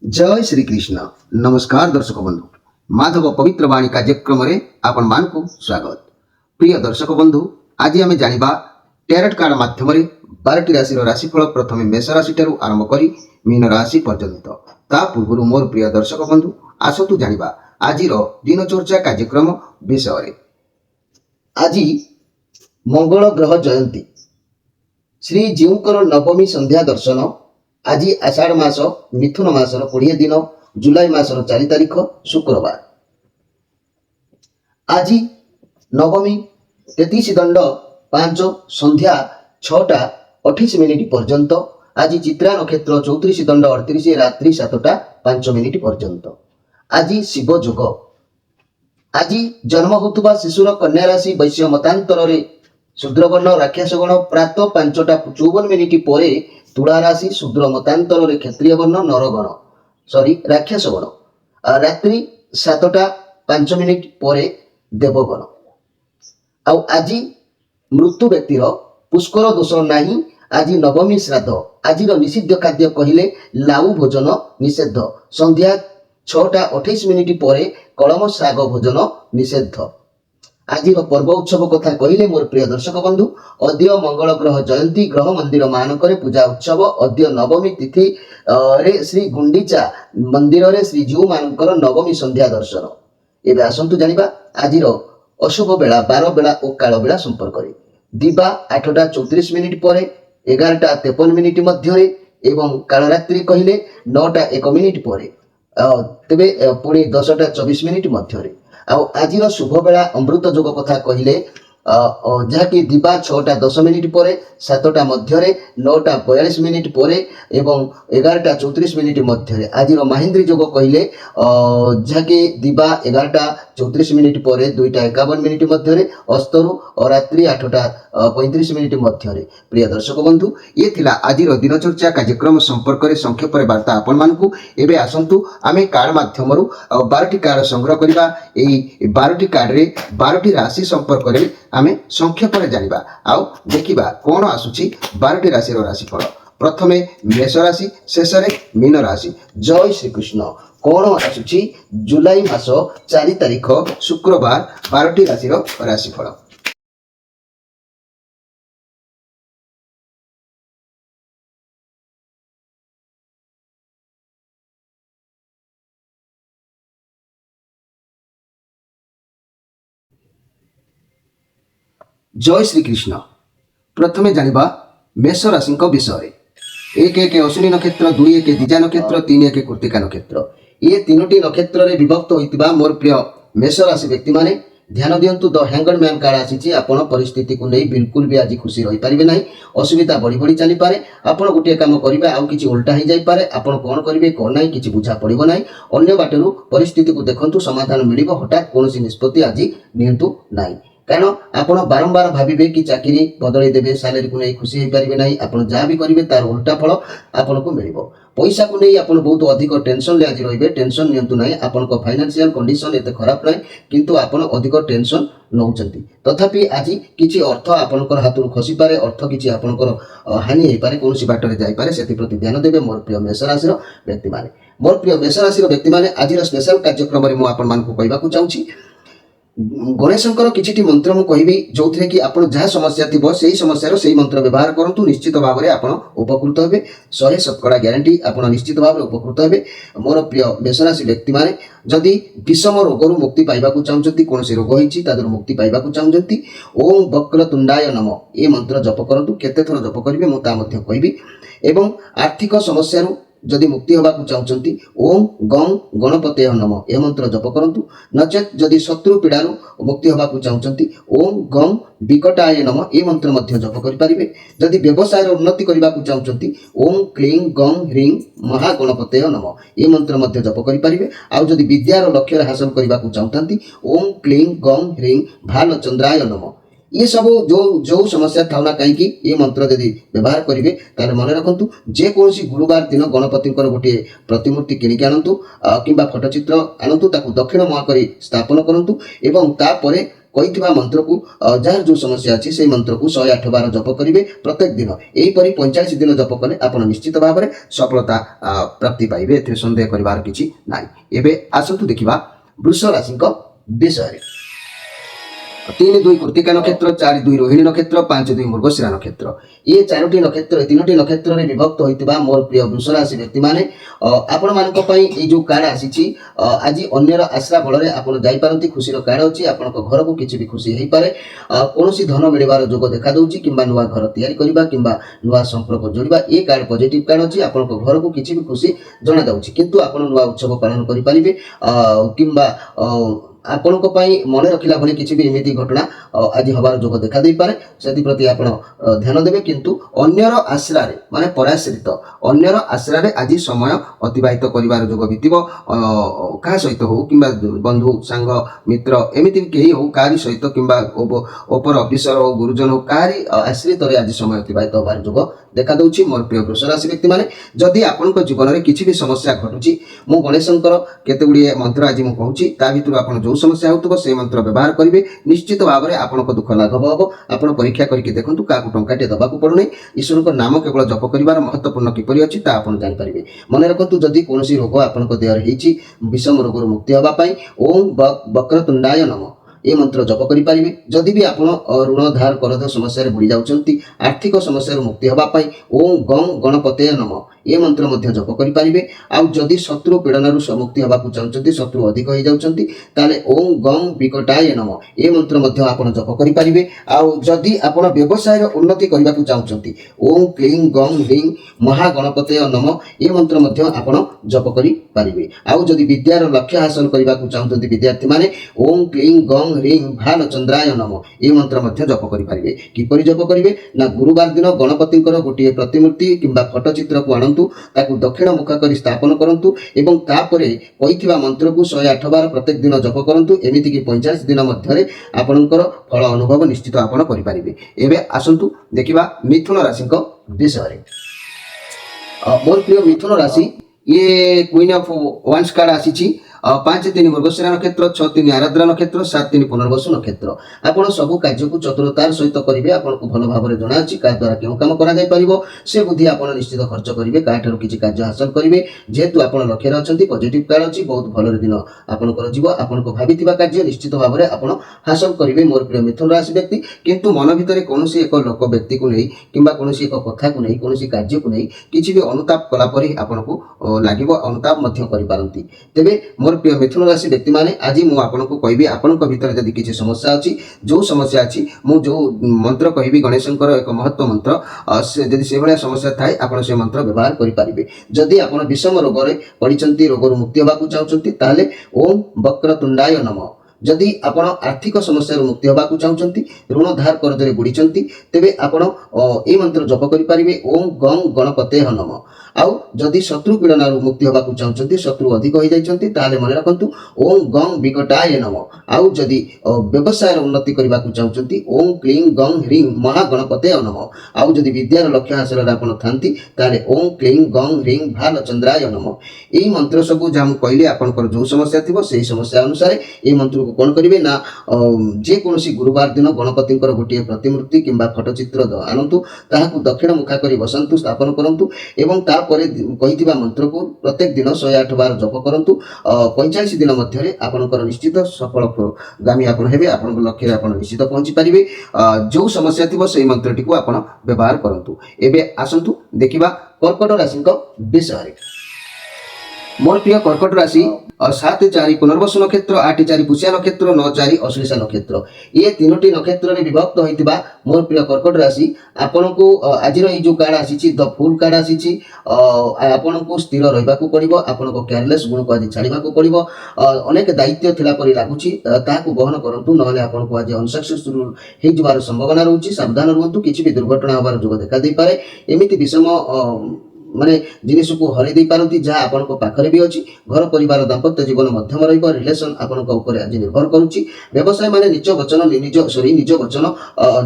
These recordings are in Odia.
जय श्री कृष्ण। नमस्कार दर्शक बंधु, माधव पवित्र वाणी कार्यक्रम आपण मानकु स्वागत। प्रिय दर्शक बंधु, आज आम जानिबा टैरोट कार्ड माध्यम 12टी राशि राशिफल प्रथमे मेष राशि ठारू आरंभ करी मीन राशि पर्यंत। ता पूर्व मोर प्रिय दर्शक बंधु आसतु जानिबा आज दिन चर्चा कार्यक्रम विषय। आज मंगल ग्रह जयंती, श्री जीवकर नवमी संध्या दर्शन। आज आषाढ़ मास मिथुन मासर 20 दिन, जुलाई मासर 4 तारिख शुक्रवार। आज नवमी 33 दंड 5 संध्या 6:28 पर्यंत। आज चित्रा नक्षत्र 34 दंड 38 रात्रि 7:05 पर्यंत। आज शिव जोग। आज जन्म होता शिशुर कन्या राशि वैश्य मतांतर शूद्रवर्ण राक्षसगण प्रातः 5:54 पर तुला राशि शूद्र मतांतर क्षत्रिय वर्ण नरगण राक्षसगण रात्रि 7:05 पर देवगण। आज मृत्यु व्यक्तिर पुष्कर दोष नहीं। आज नवमी श्राद्ध। आज निषिद्ध खाद्य कहले लाउ भोजन निषेध। संध्या 6:28 पर कलम शाग भोजन निषेध। आज पर्व उत्सव कथा कहले मोर प्रिय दर्शक बंधु, अद्य मंगल ग्रह जयंती, ग्रह मंदिर मानक पूजा उत्सव। अद्य नवमी तिथि रे श्री गुंडीचा मंदिर रे श्री जीव मानकर नवमी संध्या दर्शन। एबे आसंतु जानिबा आज अशुभ बेला 12 बेला और काल बेला संपर्क रे। दिबा 8:34 पर 11:53 मध्य एवं कालरात्रि कहले 9:01 पर तेबे पुणी 10:24 मध्य। आज शुभ बेला अमृत जोग कथा कहले जहाँकि दिबा 6:10 पर 7टा मध्य 9:42 पर एवं 11:34 मध्य। आज महेंद्री जोग कहले जहाँकि दिबा 11:34 पर 2:51 मध्य अस्तरु और रात्रि 8:35 मध्य। प्रिय दर्शक बंधु, ये थिला आज दिन चर्चा कार्यक्रम संपर्क में संक्षेप वार्ता आपण मानकु। एबे आसंतु आमे कार्ड माध्यम 12टी कार्ड संग्रह करबा। एई 12टी कार्ड रे 12टी राशि संपर्क रे आमे संक्षेप में जानिबा आउ देखिबा कोन आसुची 12टी राशि राशिफल। प्रथमे मेष राशि, शेष रे मीन राशि। जय श्री कृष्ण। कोन आसुची जुलाई मास 4 तारिख शुक्रवार 12टी राशि राशिफल। जय श्री कृष्ण। प्रथमे जानिबा मेष राशि विषय। 1 अश्विनी नक्षत्र, 2 द्विजा नक्षत्र, 3 कृत्तिका नक्षत्र। ये 3टी नक्षत्र रे विभक्त होइतिबा मोर प्रिय मेष राशि व्यक्ति माने ध्यान दियंतु। द हैंगड मैन कार्ड आसीची। आपण परिस्थिति को नहीं बिल्कुल भी आज खुशी रही पारिबे नहीं। असुविधा बढ़ी बढ़ी चली पारे। आपण गोटे काम करिबा आउ किछि उल्टा ही जाई पारे। आपण कोन करिवे कोन नाही किछि बुझा पड़िबो नाही। अन्य बाटरू परिस्थिति को देखंतु, समाधान मिलिबो। हठात कोनोसी निष्पत्ति आज नियंतु नाही, कारण आपण बारंबार भाविबे कि चाकरी बदलै देबे, सैलरी को नहीं खुशी हो पारिबे नहीं। आपण जहाँ भी करिवे तार उल्टा फल आपण को मिलिबो। पैसा को नहीं आपण बहुत अधिक टेंशन ले आज रहिबे। टेंशन नियंतु नहीं। आपण को फाइनेंशियल कंडीशन एते खराब नहीं, किंतु आपण अधिक टेंशन नउचंती। तथापि आज किछि अर्थ आपनकर हाथुर खसी पारे। अर्थ किछि आपनकर हानि हे पारे, कोनोसी बाटरे जाई पारे। सेति प्रति ध्यान देबे मोर प्रिय मेष राशि व्यक्ति माने। मोर प्रिय मेष राशि व्यक्ति माने आज स्पेशल कार्यक्रम रे मु आपण मानकु कहबाकू चाहूची। गणेशंकर किछि मंत्र मु कहबी जो कि आप जहाँ समस्या थी से समस्या से मंत्र व्यवहार करूँ। निश्चित भाव में आप उपकृत हे। 100% ग्यारंटी आप निश्चित भाव में उपकृत हे। मोर प्रिय मेष राशि व्यक्ति माने जदि विषम रोगरू मुक्ति पाइबा चाहते, कौन रोग होती मुक्ति पाइबा चाहते, ओम वक्रतुंडाय नम ये मंत्र जप करूँ। केते थर जप करेंगे मुझे कहबी। एवं आर्थिक समस्या जदि मुक्ति होगा चाहते, ओम गं गणपते नम यह मंत्र जप करूँ। नचेत जदि शत्रु पीड़ारू मुक्ति होगा चाहते, ओम गं विकटाय नम ये मंत्र मध्य जप करें। जदि व्यवसाय उन्नति करने चाहते, ओम क्लीं गं ह्रीं महागणपते नम ये मंत्र मध्य जप करें। आउ जदि विद्यार लक्ष्य हासिल करने चाहते, ओम क्लीं गं ह्रीं भालचंद्राय नम ये सब जो जो समस्या थाउना कहीं ये मंत्र यदि व्यवहार करेंगे ताले मन रखु। जेकोसी गुरुवार दिन गणपति गोटे प्रतिमूर्ति किणिक आणतु कि फोटोचित्र आणतु, दक्षिण मुहां कर स्थापन करूँ। एवं तापरे କହିଥିବା ମନ୍ତ୍ରକୁ ଯାହାର ଯେଉଁ ସମସ୍ୟା ଅଛି ସେଇ ମନ୍ତ୍ରକୁ 108 ବାର ଜପ କରିବେ ପ୍ରତ୍ୟେକ ଦିନ। ଏହିପରି 45 ଦିନ ଜପ କଲେ ଆପଣ ନିଶ୍ଚିତ ଭାବରେ ସଫଳତା ପ୍ରାପ୍ତି ପାଇବେ, ଏଥିରେ ସନ୍ଦେହ କରିବାର କିଛି ନାହିଁ। ଏବେ ଆସନ୍ତୁ ଦେଖିବା ବୃଷ ରାଶିଙ୍କ ବିଷୟରେ। 3-2 କୃତ୍ତିକା ନକ୍ଷତ୍ର, 4-2 ରୋହିଣୀ ନକ୍ଷତ୍ର, 5-2 ମୃଗଶିରା ନକ୍ଷତ୍ର। ଏ ତିନୋଟି ନକ୍ଷତ୍ରରେ ବିଭକ୍ତ ହୋଇଥିବା ମୋର ପ୍ରିୟ ବୃଷ ରାଶି ବ୍ୟକ୍ତିମାନେ, ଆପଣମାନଙ୍କ ପାଇଁ ଏଇ ଯେଉଁ କାର୍ଡ ଆସିଛି, ଆଜି ଅନ୍ୟର ଆଶ୍ରା ବଳରେ ଆପଣ ଯାଇପାରନ୍ତି। ଖୁସିର କାର୍ଡ ଅଛି, ଆପଣଙ୍କ ଘରକୁ କିଛି ବି ଖୁସି ହେଇପାରେ, କୌଣସି ଧନ ମିଳିବାର ଯୋଗ ଦେଖାଦେଉଛି, କିମ୍ବା ନୂଆ ଘର ତିଆରି କରିବା କିମ୍ବା ନୂଆ ସମ୍ପର୍କ ଯୋଡ଼ିବା। ଏ କାର୍ଡ ପଜିଟିଭ କାର୍ଡ ଅଛି, ଆପଣଙ୍କ ଘରକୁ କିଛି ବି ଖୁସି ଜଣାଯାଉଛି। କିନ୍ତୁ ଆପଣ ନୂଆ ଉତ୍ସବ ପାଳନ କରିପାରିବେ, କିମ୍ବା ଆପଣଙ୍କ ପାଇଁ ମନେ ରଖିଲା ଭଳି କିଛି ବି ଏମିତି ଘଟଣା ଆଜି ହେବାର ଯୋଗ ଦେଖାଦେଇପାରେ, ସେଥିପ୍ରତି ଆପଣ ଧ୍ୟାନ ଦେବେ। କିନ୍ତୁ ଅନ୍ୟର ଆଶ୍ରାରେ ମାନେ ପରାଶ୍ରିତ ଅନ୍ୟର ଆଶ୍ରାରେ ଆଜି ସମୟ ଅତିବାହିତ କରିବାର ଯୋଗ ବିତିବ। କାହା ସହିତ ହଉ, କିମ୍ବା ବନ୍ଧୁ ସାଙ୍ଗ ମିତ୍ର ଏମିତି କେହି ହଉ, କାହାରି ସହିତ, କିମ୍ବା ଉପର ଅଫିସର ହଉ, ଗୁରୁଜନ ହଉ, କାହାରି ଆଶ୍ରିତରେ ଆଜି ସମୟ ଅତିବାହିତ ହେବାର ଯୋଗ ଦେଖାଦେଉଛି। ମୋର ପ୍ରିୟ ବୃଷ ରାଶି ବ୍ୟକ୍ତିମାନେ, ଯଦି ଆପଣଙ୍କ ଜୀବନରେ କିଛି ବି ସମସ୍ୟା ଘଟୁଛି, ମୁଁ ଗଣେଶଙ୍କର କେତେ ଗୁଡ଼ିଏ ମନ୍ତ୍ର ଆଜି ମୁଁ କହୁଛି, ତା ଭିତରୁ ଆପଣ ଯେଉଁ ସମସ୍ୟା ହେଉଥିବ ସେ ମନ୍ତ୍ର ବ୍ୟବହାର କରିବେ, ନିଶ୍ଚିତ ଭାବରେ ଆପଣଙ୍କ ଦୁଃଖ ଲାଘବ ହେବ। ଆପଣ ପରୀକ୍ଷା କରିକି ଦେଖନ୍ତୁ, କାହାକୁ ଟଙ୍କାଟିଏ ଦେବାକୁ ପଡୁନି। ଈଶ୍ୱରଙ୍କ ନାମ କେବଳ ଜପ କରିବାର ମହତ୍ୱପୂର୍ଣ୍ଣ କିପରି ଅଛି ତାହା ଆପଣ ଜାଣିପାରିବେ। ମନେ ରଖନ୍ତୁ, ଯଦି କୌଣସି ରୋଗ ଆପଣଙ୍କ ଦେହରେ ହେଇଛି, ବିଷମ ରୋଗରୁ ମୁକ୍ତି ହେବା ପାଇଁ ଓಂ ବକ୍ରତୁଣ୍ଡାୟ ନମଃ ଏ ମନ୍ତ୍ର ଜପ କରିପାରିବେ। ଯଦି ବି ଆପଣ ଋଣ ଧାର କରଜ ସମସ୍ୟାରେ ବୁଡ଼ି ଯାଉଛନ୍ତି, ଆର୍ଥିକ ସମସ୍ୟାରୁ ମୁକ୍ତି ହେବା ପାଇଁ ଓಂ ଗଂ ଗଣପତେୟ ନମଃ ଏ ମନ୍ତ୍ର ମଧ୍ୟ ଜପ କରିପାରିବେ। ଆଉ ଯଦି ଶତ୍ରୁ ପୀଡ଼ନରୁ ମୁକ୍ତି ହେବାକୁ ଚାହୁଁଛନ୍ତି, ଶତ୍ରୁ ଅଧିକ ହେଇଯାଉଛନ୍ତି, ତାହେଲେ ଓಂ ଗଂ ବିକଟାୟ ନମଃ ଏ ମନ୍ତ୍ର ମଧ୍ୟ ଆପଣ ଜପ କରିପାରିବେ। ଆଉ ଯଦି ଆପଣ ବ୍ୟବସାୟର ଉନ୍ନତି କରିବାକୁ ଚାହୁଁଛନ୍ତି, ଓಂ କ୍ଲିଂ ଗଂ ହ୍ରିଂ ମହାଗଣପତେୟ ନମଃ ଏ ମନ୍ତ୍ର ମଧ୍ୟ ଆପଣ ଜପ କରିପାରିବେ। ଆଉ ଯଦି ବିଦ୍ୟାର ଲକ୍ଷ୍ୟ ହାସଲ କରିବାକୁ ଚାହୁଁଛନ୍ତି ବିଦ୍ୟାର୍ଥୀମାନେ, ଓಂ କ୍ଲିଂ ଗଂ ହ୍ରିଂ ଭାଲଚନ୍ଦ୍ରାୟ ନମଃ ଏ ମନ୍ତ୍ର ମଧ୍ୟ ଜପ କରିପାରିବେ। କିପରି ଜପ କରିବେ ନା, ଗୁରୁବାର ଦିନ ଗଣପତିଙ୍କର ଗୋଟିଏ ପ୍ରତିମୂର୍ତ୍ତି କିମ୍ବା ଫଟୋଚିତ୍ରକୁ ଆଣନ୍ତୁ, ତାକୁ ଦକ୍ଷିଣ ମୁଖ କରି ସ୍ଥାପନ କରନ୍ତୁ ଏବଂ ତାପରେ କହିଥିବା ମନ୍ତ୍ରକୁ 108 ବାର ପ୍ରତ୍ୟେକ ଦିନ ଜପ କରନ୍ତୁ। ଏମିତିକି 45 ଦିନ ମଧ୍ୟରେ ଆପଣଙ୍କର ଫଳ ଅନୁଭବ ନିଶ୍ଚିତ ଆପଣ କରିପାରିବେ। ଏବେ ଆସନ୍ତୁ ଦେଖିବା ମିଥୁନ ରାଶିଙ୍କ ବିଷୟରେ। ମୋର ପ୍ରିୟ ମିଥୁନ ରାଶି, ଇଏ କୁଇନ୍ ଅଫ୍ ୱାନ୍ସ କାର୍ଡ ଆସିଛି। 5-3 ମୃଗଶିରା ନକ୍ଷତ୍ର, 6-3 ଆରାଦ୍ରା ନକ୍ଷତ୍ର, 7-3 ପୁନର୍ବସୁ ନକ୍ଷତ୍ର। ଆପଣ ସବୁ କାର୍ଯ୍ୟକୁ ଚତୁରତାର ସହିତ କରିବେ। ଆପଣଙ୍କୁ ଭଲ ଭାବରେ ଜଣାଅଛି କାହା ଦ୍ୱାରା କେଉଁ କାମ କରାଯାଇପାରିବ, ସେ ବୁଦ୍ଧି ଆପଣ ନିଶ୍ଚିତ ଖର୍ଚ୍ଚ କରିବେ। କାହାଠାରୁ କିଛି କାର୍ଯ୍ୟ ହାସଲ କରିବେ। ଯେହେତୁ ଆପଣ ଲକ୍ଷ୍ୟରେ ଅଛନ୍ତି, ପଜିଟିଭ କାର୍ଡ ଅଛି, ବହୁତ ଭଲରେ ଦିନ ଆପଣଙ୍କର ଯିବ। ଆପଣଙ୍କ ଭାବିଥିବା କାର୍ଯ୍ୟ ନିଶ୍ଚିତ ଭାବରେ ଆପଣ ହାସଲ କରିବେ, ମୋର ପ୍ରିୟ ମିଥୁନ ରାଶି ବ୍ୟକ୍ତି। କିନ୍ତୁ ମନ ଭିତରେ କୌଣସି ଏକ ଲୋକ ବ୍ୟକ୍ତିକୁ ନେଇ, କିମ୍ବା କୌଣସି ଏକ କଥାକୁ ନେଇ, କୌଣସି କାର୍ଯ୍ୟକୁ ନେଇ କିଛି ବି ଅନୁତାପ କଲା ପରି ଆପଣଙ୍କୁ ଲାଗିବ, ଅନୁତାପ ମଧ୍ୟ କରିପାରନ୍ତି। ତେବେ ମୋର ପ୍ରିୟ ମିଥୁନ ରାଶି ବ୍ୟକ୍ତିମାନେ, ଆଜି ମୁଁ ଆପଣଙ୍କୁ କହିବି, ଆପଣଙ୍କ ଭିତରେ ଯଦି କିଛି ସମସ୍ୟା ଅଛି, ଯେଉଁ ସମସ୍ୟା ଅଛି, ମୁଁ ଯେଉଁ ମନ୍ତ୍ର କହିବି ଗଣେଶଙ୍କର ଏକ ମହତ୍ଵ ମନ୍ତ୍ର, ଯଦି ସେଭଳିଆ ସମସ୍ୟା ଥାଏ ଆପଣ ସେ ମନ୍ତ୍ର ବ୍ୟବହାର କରିପାରିବେ। ଯଦି ଆପଣ ବିଷମ ରୋଗରେ ପଡ଼ିଛନ୍ତି, ରୋଗରୁ ମୁକ୍ତି ହେବାକୁ ଚାହୁଁଛନ୍ତି, ତାହେଲେ ଓಂ ବକ୍ରତୁଣ୍ଡାୟ ନମଃ। ଯଦି ଆପଣ ଆର୍ଥିକ ସମସ୍ୟାରୁ ମୁକ୍ତି ହେବାକୁ ଚାହୁଁଛନ୍ତି, ଋଣ ଧାର କରଜରେ ବୁଡ଼ିଛନ୍ତି, ତେବେ ଆପଣ এই ମନ୍ତ୍ର ଜପ କରିପାରିବେ, ଓಂ ଗଂ ଗଣପତେୟ ନମଃ। ଆଉ ଯଦି ଶତ୍ରୁ ପୀଡ଼ନରୁ ମୁକ୍ତି ହେବାକୁ ଚାହୁଁଛନ୍ତି, ଶତ୍ରୁ ଅଧିକ ହୋଇଯାଇଛନ୍ତି, ତାହେଲେ ମନେ ରଖନ୍ତୁ ଓಂ ଗଂ ବିକଟାୟ ନମଃ। ଆଉ ଯଦି ବ୍ୟବସାୟର ଉନ୍ନତି କରିବାକୁ ଚାହୁଁଛନ୍ତି, ଓಂ କ୍ଲିଂ ଗଂ ହ୍ରିଂ ମହାଗଣପତେୟ ନମଃ। ଆଉ ଯଦି ବିଦ୍ୟାର ଲକ୍ଷ୍ୟ ହାସଲରେ ଆପଣ ଥାନ୍ତି, ତାହେଲେ ଓಂ କ୍ଲିଂ ଗଂ ହ୍ରିଂ ଭାଲଚନ୍ଦ୍ରାୟ ନମଃ। এই ମନ୍ତ୍ର ସବୁ ଯାହା ମୁଁ କହିଲି, ଆପଣଙ୍କର ଯେଉଁ ସମସ୍ୟା ଥିବ ସେହି ସମସ୍ୟା ଅନୁସାରେ এই ମନ୍ତ୍ରକୁ କ'ଣ କରିବେ ନା, ଯେକୌଣସି ଗୁରୁବାର ଦିନ ଗଣପତିଙ୍କର ଗୋଟିଏ ପ୍ରତିମୂର୍ତ୍ତି କିମ୍ବା ଫଟୋଚିତ୍ର ଆଣନ୍ତୁ, ତାହାକୁ ଦକ୍ଷିଣ ମୁଖା କରି ବସାନ୍ତୁ, ସ୍ଥାପନ କରନ୍ତୁ ଏବଂ ତାପରେ କହିଥିବା ମନ୍ତ୍ରକୁ ପ୍ରତ୍ୟେକ ଦିନ 108 ବାର ଜପ କରନ୍ତୁ। 45 ଦିନ ମଧ୍ୟରେ ଆପଣଙ୍କର ନିଶ୍ଚିତ ସଫଳଗାମୀ ଆପଣ ହେବେ। ଆପଣଙ୍କ ଲକ୍ଷ୍ୟରେ ଆପଣ ନିଶ୍ଚିତ ପହଞ୍ଚି ପାରିବେ। ଯେଉଁ ସମସ୍ୟା ଥିବ ସେହି ମନ୍ତ୍ରଟିକୁ ଆପଣ ବ୍ୟବହାର କରନ୍ତୁ। ଏବେ ଆସନ୍ତୁ ଦେଖିବା କର୍କଟ ରାଶିଙ୍କ ବିଷୟରେ। ମୋର ପ୍ରିୟ କର୍କଟ ରାଶି, 7-4 ପୁନର୍ବସୁ ନକ୍ଷତ୍ର, 8-4 ପୁଷ୍ୟା ନକ୍ଷତ୍ର, 9-4 ଅଶ୍ଳେଷା ନକ୍ଷତ୍ର। ଏ ତିନୋଟି ନକ୍ଷତ୍ରରେ ବିଭକ୍ତ ହୋଇଥିବା ମୋର ପ୍ରିୟ କର୍କଟ ରାଶି, ଆପଣଙ୍କୁ ଆଜିର ଏଇ ଯେଉଁ କାର୍ଡ ଆସିଛି, ଦ ଫୁଲ୍ କାର୍ଡ ଆସିଛି, ଆପଣଙ୍କୁ ସ୍ଥିର ରହିବାକୁ ପଡ଼ିବ। ଆପଣଙ୍କ କେୟାରଲେସ୍ ଗୁଣକୁ ଆଜି ଛାଡ଼ିବାକୁ ପଡ଼ିବ। ଅନେକ ଦାୟିତ୍ୱ ଥିଲା ପରି ଲାଗୁଛି, ତାହାକୁ ବହନ କରନ୍ତୁ, ନହେଲେ ଆପଣଙ୍କୁ ଆଜି ଅନସକ୍ସେସଫୁଲ୍ ହେଇଯିବାର ସମ୍ଭାବନା ରହୁଛି। ସାବଧାନ ରୁହନ୍ତୁ, କିଛି ବି ଦୁର୍ଘଟଣା ହେବାର ଯୋଗ ଦେଖାଦେଇପାରେ। ଏମିତି ବିଷମ ମାନେ ଜିନିଷକୁ ହରେଇ ଦେଇ ପାରନ୍ତି ଯାହା ଆପଣଙ୍କ ପାଖରେ ବି ଅଛି। ଘର ପରିବାର ଦାମ୍ପତ୍ୟ ଜୀବନ ମଧ୍ୟମ ରହିବ। ରିଲେସନ ଆପଣଙ୍କ ଉପରେ ଆଜି ନିର୍ଭର କରୁଛି। ବ୍ୟବସାୟ ମାନେ ନିଜ ବଚନ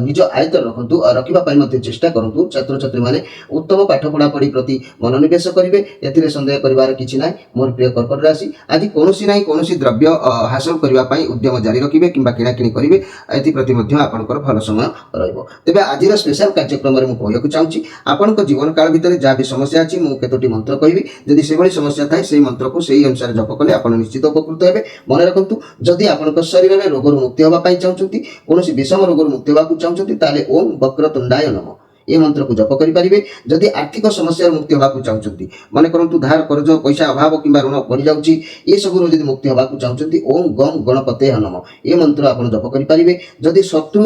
ନିଜ ଆୟତ୍ତରେ ରଖନ୍ତୁ, ରଖିବା ପାଇଁ ମଧ୍ୟ ଚେଷ୍ଟା କରନ୍ତୁ। ଛାତ୍ରଛାତ୍ରୀମାନେ ଉତ୍ତମ ପାଠ ପଢ଼ାପଢ଼ି ପ୍ରତି ମନୋନିବେଶ କରିବେ, ଏଥିରେ ସନ୍ଦେହ କରିବାର କିଛି ନାହିଁ। ମୋର ପ୍ରିୟ କର୍କଟ ରାଶି, ଆଜି କୌଣସି ଦ୍ରବ୍ୟ ହାସଲ କରିବା ପାଇଁ ଉଦ୍ୟମ ଜାରି ରଖିବେ କିମ୍ବା କିଣାକିଣି କରିବେ, ଏଥିପ୍ରତି ମଧ୍ୟ ଆପଣଙ୍କର ଭଲ ସମୟ ରହିବ। ତେବେ ଆଜିର ସ୍ପେଶାଲ କାର୍ଯ୍ୟକ୍ରମରେ ମୁଁ କହିବାକୁ ଚାହୁଁଛି, ଆପଣଙ୍କ ଜୀବନ କାଳ ଭିତରେ ଯାହା ବି ସମସ୍ୟା ଅଛି, ମୁଁ କେତୋଟି ମନ୍ତ୍ର କହିବି। ଯଦି ସେଭଳି ସମସ୍ୟା ଥାଏ, ସେହି ମନ୍ତ୍ରକୁ ସେହି ଅନୁସାରେ ଜପ କଲେ ଆପଣ ନିଶ୍ଚିତ ଉପକୃତ ହେବେ। ମନେ ରଖନ୍ତୁ, ଯଦି ଆପଣଙ୍କ ଶରୀରରେ ରୋଗରୁ ମୁକ୍ତି ହେବା ପାଇଁ ଚାହୁଁଛନ୍ତି, କୌଣସି ବିଷମ ରୋଗରୁ ମୁକ୍ତି ହେବାକୁ ଚାହୁଁଛନ୍ତି, ତାହେଲେ ଓಂ ବକ୍ରତୁଣ୍ଡାୟ ନମଃ ଏ ମନ୍ତ୍ରକୁ ଜପ କରିପାରିବେ। ଯଦି ଆର୍ଥିକ ସମସ୍ୟାରୁ ମୁକ୍ତି ହେବାକୁ ଚାହୁଁଛନ୍ତି, ମନେ କରନ୍ତୁ ଧାର କରଜ, ପଇସା ଅଭାବ କିମ୍ବା ଋଣ ବଢ଼ିଯାଉଛି, ଏସବୁରୁ ଯଦି ମୁକ୍ତି ହେବାକୁ ଚାହୁଁଛନ୍ତି, ଓಂ ଗଂ ଗଣପତେୟ ନମଃ ଏ ମନ୍ତ୍ର ଆପଣ ଜପ କରିପାରିବେ। ଯଦି ଶତ୍ରୁ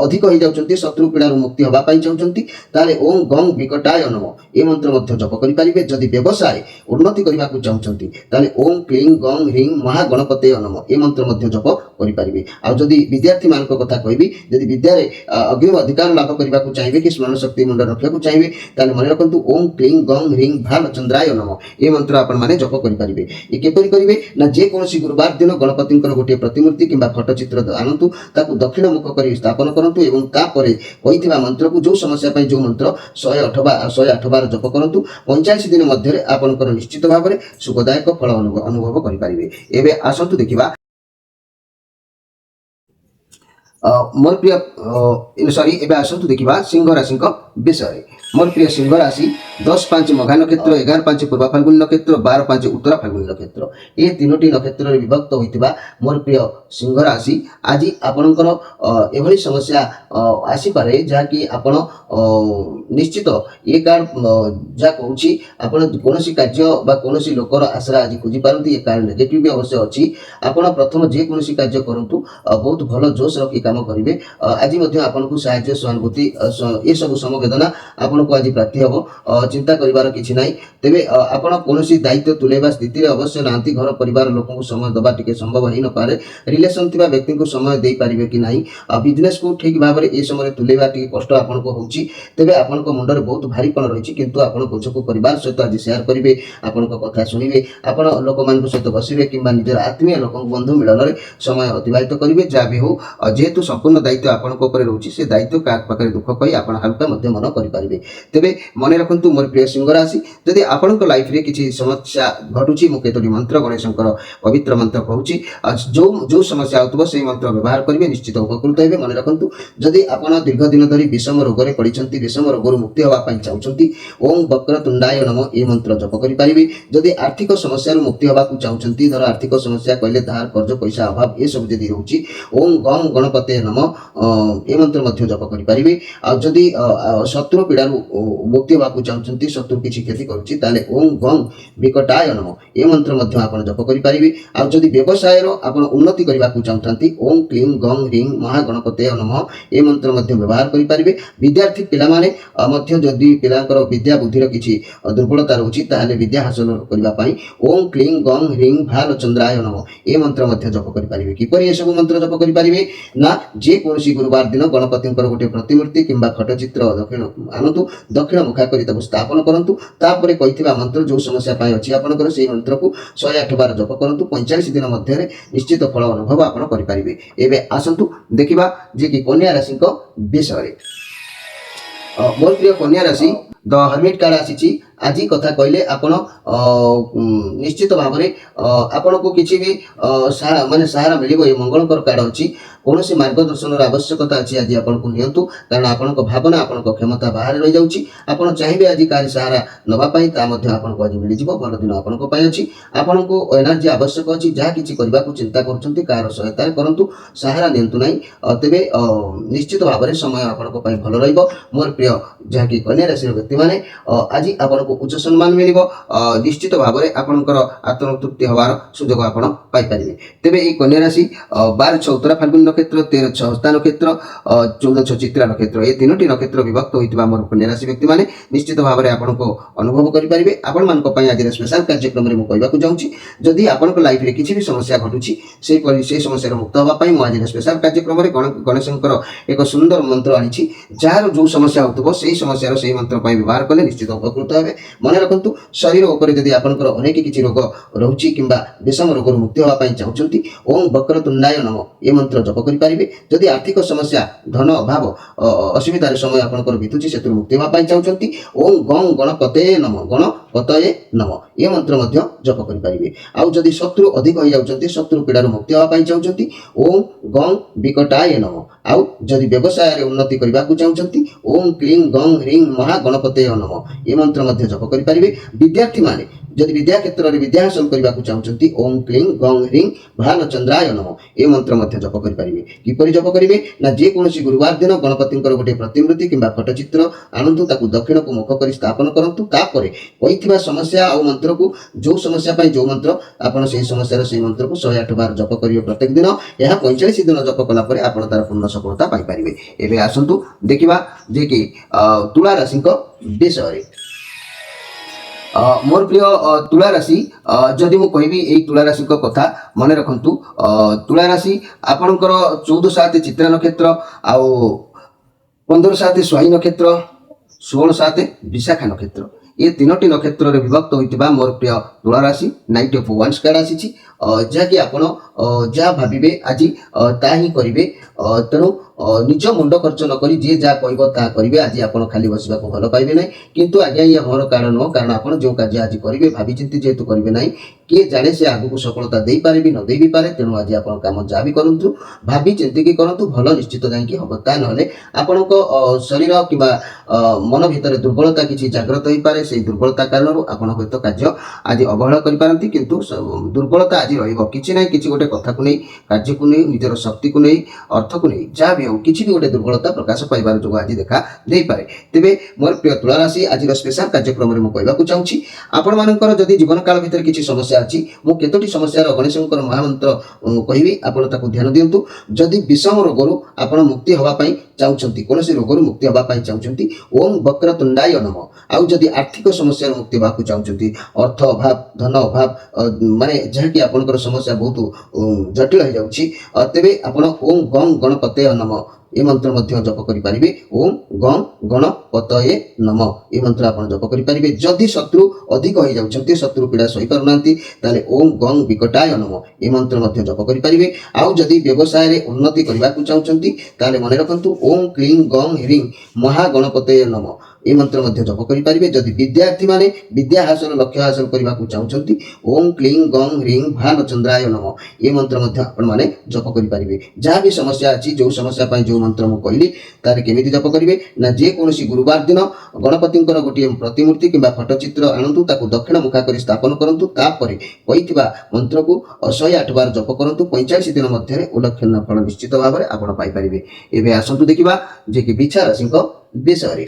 ଅଧିକ ହେଇଯାଉଛନ୍ତି, ଶତ୍ରୁ ପୀଡ଼ାରୁ ମୁକ୍ତି ହେବା ପାଇଁ ଚାହୁଁଛନ୍ତି, ତାହେଲେ ଓಂ ଗଂ ବିକଟାୟ ନମଃ ଏ ମନ୍ତ୍ର ମଧ୍ୟ ଜପ କରିପାରିବେ। ଯଦି ବ୍ୟବସାୟ ଉନ୍ନତି କରିବାକୁ ଚାହୁଁଛନ୍ତି, ତାହେଲେ ଓಂ କ୍ଲିଂ ଗଂ ହ୍ରିଂ ମହାଗଣପତେୟ ନମଃ ଏ ମନ୍ତ୍ର ମଧ୍ୟ ଜପ କରିପାରିବେ। ଆଉ ଯଦି ବିଦ୍ୟାର୍ଥୀମାନଙ୍କ କଥା କହିବି, ଯଦି ବିଦ୍ୟାରେ ଅଗ୍ରିମ ଅଧିକାର ଲାଭ କରିବାକୁ ଚାହିଁବେ କି ସ୍ମରଣ ଶକ୍ତି ମୁଣ୍ଡରେ ରଖିବାକୁ ଚାହିଁବେ, ତାହେଲେ ମନେ ରଖନ୍ତୁ ଓಂ କ୍ଲିଂ ଗଂ ହ୍ରିଂ ଭାଲଚନ୍ଦ୍ରାୟ ନମଃ ଏ ମନ୍ତ୍ର ଆପଣମାନେ ଜପ କରିପାରିବେ। ଏ କିପରି କରିବେ ନା, ଯେକୌଣସି ଗୁରୁବାର ଦିନ ଗଣପତିଙ୍କର ଗୋଟିଏ ପ୍ରତିମୂର୍ତ୍ତି କିମ୍ବା ଫଟୋଚିତ୍ର ଆଣନ୍ତୁ, ତାକୁ ଦକ୍ଷିଣ ମୁଖ କରି ସ୍ଥାପନ କରନ୍ତୁ ଏବଂ ତାପରେ କହିଥିବା ମନ୍ତ୍ରକୁ ଯେଉଁ ସମସ୍ୟା ପାଇଁ ଯେଉଁ ମନ୍ତ୍ର 108 ବାର ଜପ କରନ୍ତୁ। 45 ଦିନ ମଧ୍ୟରେ ଆପଣଙ୍କର ନିଶ୍ଚିତ ଭାବରେ ସୁଖଦାୟକ ଫଳ ଅନୁଭବ କରିପାରିବେ। ଏବେ ଆସନ୍ତୁ ଦେଖିବା ମୋର ପ୍ରିୟ ଏବେ ଆସନ୍ତୁ ଦେଖିବା ସିଂହ ରାଶିଙ୍କ ବିଷୟରେ। ମୋର ପ୍ରିୟ ସିଂହ ରାଶି 10-5 ମଘା ନକ୍ଷତ୍ର, 11-5 ପୂର୍ବ ଫାଲ୍ଗୁନୀ ନକ୍ଷତ୍ର, 12-5 ଉତ୍ତର ଫାଲ୍ଗୁନୀ ନକ୍ଷତ୍ର, ଏ ତିନୋଟି ନକ୍ଷତ୍ରରେ ବିଭକ୍ତ ହୋଇଥିବା ମୋର ପ୍ରିୟ ସିଂହ ରାଶି, ଆଜି ଆପଣଙ୍କର ଏଭଳି ସମସ୍ୟା ଆସିପାରେ ଯାହାକି ଆପଣ ନିଶ୍ଚିତ ଏ କାର୍ଡ ଯାହା କହୁଛି, ଆପଣ କୌଣସି କାର୍ଯ୍ୟ ବା କୌଣସି ଲୋକର ଆଶ୍ରା ଆଜି ଖୋଜିପାରନ୍ତି। ଏ କାର୍ଡ ନେଗେଟିଭ ବି ଅବଶ୍ୟ ଅଛି। ଆପଣ ପ୍ରଥମ ଯେକୌଣସି କାର୍ଯ୍ୟ କରନ୍ତୁ, ବହୁତ ଭଲ ଜୋଶ ରଖି କାମ କରିବେ। ଆଜି ମଧ୍ୟ ଆପଣଙ୍କୁ ସାହାଯ୍ୟ, ସହାନୁଭୂତି, ଏସବୁ ସମବେଦନା ଆପଣଙ୍କୁ ଆଜି ପ୍ରାପ୍ତି ହେବ। ଚିନ୍ତା କରିବାର କିଛି ନାହିଁ। ତେବେ ଆପଣ କୌଣସି ଦାୟିତ୍ୱ ତୁଲେଇବା ସ୍ଥିତିରେ ଅବଶ୍ୟ ନାହାନ୍ତି। ଘର ପରିବାର ଲୋକଙ୍କୁ ସମୟ ଦେବା ଟିକେ ସମ୍ଭବ ହେଇନପାରେ। ରିଲେସନ ଥିବା ବ୍ୟକ୍ତିଙ୍କୁ ସମୟ ଦେଇପାରିବେ କି ନାହିଁ, ବିଜନେସକୁ ଠିକ୍ ଭାବରେ ଏ ସମୟରେ ତୁଲେଇବା ଟିକେ କଷ୍ଟ ଆପଣଙ୍କୁ ହେଉଛି। ତେବେ ଆପଣଙ୍କ ମୁଣ୍ଡରେ ବହୁତ ଭାରିପଣ ରହିଛି, କିନ୍ତୁ ଆପଣ ବୋଝକୁ ପରିବାର ସହିତ ଆଜି ସେୟାର କରିବେ, ଆପଣଙ୍କ କଥା ଶୁଣିବେ, ଆପଣ ଲୋକମାନଙ୍କ ସହିତ ବସିବେ କିମ୍ବା ନିଜର ଆତ୍ମୀୟ ଲୋକଙ୍କ ବନ୍ଧୁ ମିଳନରେ ସମୟ ଅତିବାହିତ କରିବେ। ଯାହା ବି ହଉ, ଯେହେତୁ ସମ୍ପୂର୍ଣ୍ଣ ଦାୟିତ୍ୱ ଆପଣଙ୍କ ଉପରେ ରହୁଛି, ସେ ଦାୟିତ୍ୱ କାହା ପାଖରେ ଦୁଃଖ କହି ଆପଣ ହାଲକା ମଧ୍ୟ ମନ କରିପାରିବେ। ତେବେ ମନେ ରଖନ୍ତୁ ମୋର ପ୍ରିୟ ସିଂହ ରାଶି, ଯଦି ଆପଣଙ୍କ ଲାଇଫରେ କିଛି ସମସ୍ୟା ଘଟୁଛି, ମୁଁ କେତୋଟି ମନ୍ତ୍ର ଗଣେଶଙ୍କର ପବିତ୍ର ମନ୍ତ୍ର କହୁଛି, ଯେଉଁ ସମସ୍ୟା ହେଉଥିବ ସେହି ମନ୍ତ୍ର ବ୍ୟବହାର କରିବେ, ନିଶ୍ଚିତ ଉପକୃତ ହେବେ। ମନେ ରଖନ୍ତୁ, ଯଦି ଆପଣ ଦୀର୍ଘ ଦିନ ଧରି ବିଷମ ରୋଗରେ ପଡ଼ିଛନ୍ତି, ବିଷମ ରୋଗରୁ ମୁକ୍ତି ହେବା ପାଇଁ ଚାହୁଁଛନ୍ତି, ଓಂ ବକ୍ରତୁଣ୍ଡାୟ ନମଃ ଏ ମନ୍ତ୍ର ଜପ କରିପାରିବେ। ଯଦି ଆର୍ଥିକ ସମସ୍ୟାରୁ ମୁକ୍ତି ହେବାକୁ ଚାହୁଁଛନ୍ତି, ଧର ଆର୍ଥିକ ସମସ୍ୟା କହିଲେ ଧାର କର୍ଜ, ପଇସା ଅଭାବ ଏସବୁ ଯଦି ରହୁଛି, ଓಂ ଗଂ ଗଣପତେୟ ନମଃ ଏ ମନ୍ତ୍ର ମଧ୍ୟ ଜପ କରିପାରିବେ। ଆଉ ଯଦି ଶତ୍ରୁ ପୀଡ଼ାରୁ ମୁକ୍ତି ହେବାକୁ ଚାହୁଁଛନ୍ତି, ଶତ୍ରୁ କିଛି କ୍ଷତି କରୁଛି, ତାହେଲେ ଓಂ ଗଂ ବିକଟାୟ ନମଃ ଏ ମନ୍ତ୍ର ମଧ୍ୟ ଆପଣ ଜପ କରିପାରିବେ। ଆଉ ଯଦି ବ୍ୟବସାୟର ଆପଣ ଉନ୍ନତି କରିବାକୁ ଚାହୁଁଛନ୍ତି, ଓಂ କ୍ଲିଂ ଗଂ ହ୍ରିଂ ମହାଗଣପତେୟ ନମଃ ଏ ମନ୍ତ୍ର ମଧ୍ୟ ବ୍ୟବହାର କରିପାରିବେ। ବିଦ୍ୟାର୍ଥୀ ପିଲାମାନେ ମଧ୍ୟ ଯଦି ପିଲାଙ୍କର ବିଦ୍ୟା ବୁଦ୍ଧିର କିଛି ଦୁର୍ବଳତା ରହୁଛି, ତାହେଲେ ବିଦ୍ୟା ହାସଲ କରିବା ପାଇଁ ଓಂ କ୍ଲିଂ ଗଂ ହ୍ରିଂ ଭାଲଚନ୍ଦ୍ରାୟ ନମଃ ଏ ମନ୍ତ୍ର ମଧ୍ୟ ଜପ କରିପାରିବେ। କିପରି ଏସବୁ ମନ୍ତ୍ର ଜପ କରିପାରିବେ ନା, ଯେକୌଣସି ଗୁରୁବାର ଦିନ ଗଣପତିଙ୍କର ଗୋଟିଏ ପ୍ରତିମୂର୍ତ୍ତି କିମ୍ବା ଫଟୋଚିତ୍ର ଆଣନ୍ତୁ, ଦକ୍ଷିଣ ମୁଖା କରି ତାକୁ ସ୍ଥାପନ କରନ୍ତୁ। ତାପରେ କହିଥିବା ମନ୍ତ୍ର ଯେଉଁ ସମସ୍ୟା ପାଇଁ ଅଛି ଆପଣଙ୍କର, ସେହି ମନ୍ତ୍ରକୁ 108 ବାର ଜପ କରନ୍ତୁ। 45 ଦିନ ମଧ୍ୟରେ ନିଶ୍ଚିତ ଫଳ ଅନୁଭବ ଆପଣ କରିପାରିବେ। ଏବେ ଆସନ୍ତୁ ଦେଖିବା ଯେ କି କନ୍ୟା ରାଶିଙ୍କ ବିଷୟରେ। ମୋର ପ୍ରିୟ କନ୍ୟା ରାଶି, ଦ ହର୍ମିଟ୍ କାର୍ଡ ଆସିଛି। ଆଜି କଥା କହିଲେ ଆପଣ ନିଶ୍ଚିତ ଭାବରେ ଆପଣଙ୍କୁ କିଛି ବି ସାହାରା ମିଳିବ। ଏ ମଙ୍ଗଳଙ୍କର କାର୍ଡ ଅଛି। କୌଣସି ମାର୍ଗଦର୍ଶନର ଆବଶ୍ୟକତା ଅଛି, ଆଜି ଆପଣଙ୍କୁ ନିଅନ୍ତୁ, କାରଣ ଆପଣଙ୍କ ଭାବନା, ଆପଣଙ୍କ କ୍ଷମତା ବାହାରେ ରହିଯାଉଛି। ଆପଣ ଚାହିଁବେ ଆଜି କାହାରି ସାହାରା ନେବା ପାଇଁ, ତା ମଧ୍ୟ ଆପଣଙ୍କୁ ଆଜି ମିଳିଯିବ। ଭଲ ଦିନ ଆପଣଙ୍କ ପାଇଁ ଅଛି। ଆପଣଙ୍କୁ ଏନର୍ଜି ଆବଶ୍ୟକ ଅଛି। ଯାହା କିଛି କରିବାକୁ ଚିନ୍ତା କରୁଛନ୍ତି, କାହାର ସହାୟତାରେ କରନ୍ତୁ, ସାହାରା ନିଅନ୍ତୁ ନାହିଁ। ତେବେ ନିଶ୍ଚିତ ଭାବରେ ସମୟ ଆପଣଙ୍କ ପାଇଁ ଭଲ ରହିବ। ମୋର ପ୍ରିୟ ଯାହାକି କନ୍ୟା ରାଶିର ବ୍ୟକ୍ତିମାନେ, ଆଜି ଆପଣଙ୍କୁ ଉଚ୍ଚ ସମ୍ମାନ ମିଳିବ। ନିଶ୍ଚିତ ଭାବରେ ଆପଣଙ୍କର ଆତ୍ମତୃପ୍ତି ହେବାର ସୁଯୋଗ ଆପଣ ପାଇପାରିବେ। ତେବେ ଏହି କନ୍ୟା ରାଶି 12-6 ଉତ୍ତର ଫାଲ୍ଗୁନୀ ନକ୍ଷତ୍ର, 13 ହସ୍ତା ନକ୍ଷତ୍ର, 14 ଚିତ୍ରା ନକ୍ଷତ୍ର, ଏ ତିନୋଟି ନକ୍ଷତ୍ର ବିଭକ୍ତ ହୋଇଥିବା ମୋର କନ୍ୟା ରାଶି ବ୍ୟକ୍ତିମାନେ ନିଶ୍ଚିତ ଭାବରେ ଆପଣଙ୍କୁ ଅନୁଭବ କରିପାରିବେ। ଆପଣମାନଙ୍କ ପାଇଁ ଆଜିର ସ୍ପେଶାଲ କାର୍ଯ୍ୟକ୍ରମରେ ମୁଁ କହିବାକୁ ଚାହୁଁଛି, ଯଦି ଆପଣଙ୍କ ଲାଇଫରେ କିଛି ବି ସମସ୍ୟା ଘଟୁଛି ସେହି ସମସ୍ୟାରୁ ମୁକ୍ତ ହେବା ପାଇଁ ମୁଁ ଆଜିର ସ୍ପେଶାଲ କାର୍ଯ୍ୟକ୍ରମରେ ଗଣେଶଙ୍କର ଏକ ସୁନ୍ଦର ମନ୍ତ୍ର ଆଣିଛି। ଯାହାର ଯେଉଁ ସମସ୍ୟା ହେଉଥିବ ସେହି ସମସ୍ୟାର ସେହି ମନ୍ତ୍ର ପାଇଁ ବ୍ୟବହାର କଲେ ନିଶ୍ଚିତ ଉପକୃତ ହେବେ। ମନେ ରଖନ୍ତୁ, ଶରୀର ଉପରେ ଯଦି ଆପଣଙ୍କର ଅନେକ କିଛି ରୋଗ ରହୁଛି କିମ୍ବା ବିଷମ ରୋଗରୁ ମୁକ୍ତି ହେବା ପାଇଁ ଚାହୁଁଛନ୍ତି, ଓଁ ବକ୍ରତୁଣ୍ଡାୟ ନମ ଏ ମନ୍ତ୍ର ଜପ କରିପାରିବେ। ଯଦି ଆର୍ଥିକ ସମସ୍ୟା, ଧନ ଅଭାବ, ଅସୁବିଧାର ସମୟ ଆପଣଙ୍କର ବିତୁଛି, ସେଥିରୁ ମୁକ୍ତି ହେବା ପାଇଁ ଚାହୁଁଛନ୍ତି, ଓଁ ଗଂ ଗଣପତେ ନମ, ଗଣପତୟେ ନମ ଏ ମନ୍ତ୍ର ମଧ୍ୟ ଜପ କରିପାରିବେ। ଆଉ ଯଦି ଶତ୍ରୁ ଅଧିକ ହୋଇଯାଉଛନ୍ତି, ଶତ୍ରୁ ପୀଡ଼ାରୁ ମୁକ୍ତି ହେବା ପାଇଁ ଚାହୁଁଛନ୍ତି, ଓଁ ଗଂ ବିକଟାୟ ନମ। ଆଉ ଯଦି ବ୍ୟବସାୟରେ ଉନ୍ନତି କରିବାକୁ ଚାହୁଁଛନ୍ତି, ଓଁ କ୍ଲିଂ ଗଂ ହ୍ରିଂ ମହାଗଣପତେୟ ନମ ଏ ମନ୍ତ୍ର ମଧ୍ୟ ଜପ କରିପାରିବେ। ବିଦ୍ୟାର୍ଥୀମାନେ ଯଦି ବିଦ୍ୟା କ୍ଷେତ୍ରରେ ବିଦ୍ୟା ହାସଲ କରିବାକୁ ଚାହୁଁଛନ୍ତି, ଓଁ କ୍ଲିଂ ଗଂ ହ୍ରିଂ ଭାଲଚନ୍ଦ୍ରାୟ ନମ ଏ ମନ୍ତ୍ର ମଧ୍ୟ ଜପ କରିପାରିବେ। କିପରି ଜପ କରିବେ ନା, ଯେକୌଣସି ଗୁରୁବାର ଦିନ ଗଣପତିଙ୍କର ଗୋଟିଏ ପ୍ରତିମୂର୍ତ୍ତି କିମ୍ବା ଫଟୋଚିତ୍ର ଆଣନ୍ତୁ, ତାକୁ ଦକ୍ଷିଣକୁ ମୁଖ କରି ସ୍ଥାପନ କରନ୍ତୁ। ତାପରେ କହିଥିବା ସମସ୍ୟା ଆଉ ମନ୍ତ୍ରକୁ, ଯେଉଁ ସମସ୍ୟା ପାଇଁ ଯେଉଁ ମନ୍ତ୍ର, ଆପଣ ସେହି ସମସ୍ୟାର ସେହି ମନ୍ତ୍ରକୁ 108 ବାର ଜପ କରିବେ ପ୍ରତ୍ୟେକ ଦିନ। ଏହା 45 ଦିନ ଜପ କଲା ପରେ ଆପଣ ତାର ପୂର୍ଣ୍ଣ ସଫଳତା ପାଇପାରିବେ। ଏବେ ଆସନ୍ତୁ ଦେଖିବା ଯେ କି ତୁଳା ରାଶିଙ୍କ ବିଷୟରେ। ମୋର ପ୍ରିୟ ତୁଳା ରାଶି, ଯଦି ମୁଁ କହିବି ଏଇ ତୁଳା ରାଶିଙ୍କ କଥା, ମନେ ରଖନ୍ତୁ ତୁଳା ରାଶି ଆପଣଙ୍କର 14/7 ଚିତ୍ରା ନକ୍ଷତ୍ର, ଆଉ 15/7 ସ୍ୱାୟୀ ନକ୍ଷତ୍ର, 16/7 ବିଶାଖା ନକ୍ଷତ୍ର, ଏ ତିନୋଟି ନକ୍ଷତ୍ରରେ ବିଭକ୍ତ ହୋଇଥିବା ମୋର ପ୍ରିୟ ତୁଳା ରାଶି ନାଇଟ୍ ଅଫ୍ ୱାନ୍ସ କାର୍ଡ ଆସିଛି। ଯାହାକି ଆପଣ ଯାହା ଭାବିବେ ଆଜି ତାହା ହିଁ କରିବେ। ତେଣୁ ନିଜ ମୁଣ୍ଡ ଖର୍ଚ୍ଚ ନ କରି ଯିଏ ଯାହା କହିବ ତାହା କରିବେ। ଆଜି ଆପଣ ଖାଲି ବସିବାକୁ ଭଲ ପାଇବେ ନାହିଁ, କିନ୍ତୁ ଆଜ୍ଞା ଇଏ ମୋର କାରଣ ନୁହଁ, କାରଣ ଆପଣ ଯେଉଁ କାର୍ଯ୍ୟ ଆଜି କରିବେ ଭାବିଚିନ୍ତି ଯେହେତୁ କରିବେ ନାହିଁ, କିଏ ଜାଣେ ସେ ଆଗକୁ ସଫଳତା ଦେଇପାରେ ବି ନ ଦେଇ ବି ପାରେ। ତେଣୁ ଆଜି ଆପଣ କାମ ଯାହା ବି କରନ୍ତୁ ଭାବି ଚିନ୍ତିକି କରନ୍ତୁ, ଭଲ ନିଶ୍ଚିତ ଯାଇକି ହେବ। ତା ନହେଲେ ଆପଣଙ୍କ ଶରୀର କିମ୍ବା ମନ ଭିତରେ ଦୁର୍ବଳତା କିଛି ଜାଗ୍ରତ ହୋଇପାରେ। ସେହି ଦୁର୍ବଳତା କାରଣରୁ ଆପଣ ହୁଏତ କାର୍ଯ୍ୟ ଆଜି ଅବହେଳା କରିପାରନ୍ତି, କିନ୍ତୁ ଦୁର୍ବଳତା ଆଜି ରହିବ। କିଛି ନାହିଁ କିଛି ଗୋଟେ କଥାକୁ ନେଇ, କାର୍ଯ୍ୟକୁ ନେଇ, ନିଜର ଶକ୍ତିକୁ ନେଇ, ଅର୍ଥକୁ ନେଇ, ଯାହା ବି ହେଉ କିଛି ବି ଗୋଟେ ଦୁର୍ବଳତା ପ୍ରକାଶ ପାଇବାର ଯୋଗୁଁ ଆଜି ଦେଖା ଦେଇପାରେ। ତେବେ ମୋର ପ୍ରିୟ ତୁଳା ରାଶି, ଆଜିର ସ୍ପେଶାଲ କାର୍ଯ୍ୟକ୍ରମରେ ମୁଁ କହିବାକୁ ଚାହୁଁଛି, ଆପଣମାନଙ୍କର ଯଦି ଜୀବନ କାଳ ଭିତରେ କିଛି ସମସ୍ୟା ଅଛି, ମୁଁ କେତୋଟି ସମସ୍ୟାର ଗଣେଶଙ୍କର ମହାମନ୍ତ୍ର କହିବି, ଆପଣ ତାକୁ ଧ୍ୟାନ ଦିଅନ୍ତୁ। ଯଦି ବିଷମ ରୋଗରୁ ଆପଣ ମୁକ୍ତି ହେବା ପାଇଁ ଚାହୁଁଛନ୍ତି, କୌଣସି ରୋଗରୁ ମୁକ୍ତି ହେବା ପାଇଁ ଚାହୁଁଛନ୍ତି, ଓଁ ବକ୍ରତୁଣ୍ଡାୟ ନମ। ଆଉ ଯଦି ଆର୍ଥିକ ସମସ୍ୟାରୁ ମୁକ୍ତି ହେବାକୁ ଚାହୁଁଛନ୍ତି, ଅର୍ଥ ଅଭାବ, ଧନ ଅଭାବ, ମାନେ ଯାହାକି ଆପଣଙ୍କର ସମସ୍ୟା ବହୁତ ଜଟିଳ ହୋଇଯାଉଛି, ତେବେ ଆପଣ ଓଁ ଗଂ ଗଣପତେୟ ନମ ଏ ମନ୍ତ୍ର ମଧ୍ୟ ଜପ କରିପାରିବେ। ଓଁ ଗଂ ଗଣପତୟେ ନମ ଏ ମନ୍ତ୍ର ଆପଣ ଜପ କରିପାରିବେ। ଯଦି ଶତ୍ରୁ ଅଧିକ ହୋଇଯାଉଛନ୍ତି, ଶତ୍ରୁ ପୀଡ଼ା ସହିପାରୁନାହାନ୍ତି, ତାହେଲେ ଓଁ ଗଂ ବିକଟାୟ ନମ ଏ ମନ୍ତ୍ର ମଧ୍ୟ ଜପ କରିପାରିବେ। ଆଉ ଯଦି ବ୍ୟବସାୟରେ ଉନ୍ନତି କରିବାକୁ ଚାହୁଁଛନ୍ତି, ତାହେଲେ ମନେ ରଖନ୍ତୁ, ଓଁ କ୍ଲିଂ ଗଂ ହ୍ରିଂ ମହାଗଣପତେୟ ନମ ଏ ମନ୍ତ୍ର ମଧ୍ୟ ଜପ କରିପାରିବେ। ଯଦି ବିଦ୍ୟାର୍ଥୀମାନେ ବିଦ୍ୟା ହାସଲ, ଲକ୍ଷ୍ୟ ହାସଲ କରିବାକୁ ଚାହୁଁଛନ୍ତି, ଓଁ କ୍ଲିଂ ଗଂ ହ୍ରିଂ ଭାଲଚନ୍ଦ୍ରାୟ ନମ ଏ ମନ୍ତ୍ର ମଧ୍ୟ ଆପଣମାନେ ଜପ କରିପାରିବେ। ଯାହା ବି ସମସ୍ୟା ଅଛି, ଯେଉଁ ସମସ୍ୟା ପାଇଁ ଯେଉଁ ମନ୍ତ୍ର ମୁଁ କହିଲି, ତାହେଲେ କେମିତି ଜପ କରିବେ ନା, ଯେକୌଣସି ଗୁରୁବାର ଦିନ ଗଣପତିଙ୍କର ଗୋଟିଏ ପ୍ରତିମୂର୍ତ୍ତି କିମ୍ବା ଫଟୋଚିତ୍ର ଆଣନ୍ତୁ, ତାକୁ ଦକ୍ଷିଣ ମୁଖା କରି ସ୍ଥାପନ କରନ୍ତୁ। ତାପରେ କହିଥିବା ମନ୍ତ୍ରକୁ 108 ବାର ଜପ କରନ୍ତୁ। 45 ଦିନ ମଧ୍ୟରେ ଉଲ୍ଲେଖନୀୟ ଫଳ ନିଶ୍ଚିତ ଭାବରେ ଆପଣ ପାଇପାରିବେ। ଏବେ ଆସନ୍ତୁ ଦେଖିବା ଯେ କି ବିଛା ରାଶିଙ୍କ ବିଷୟରେ।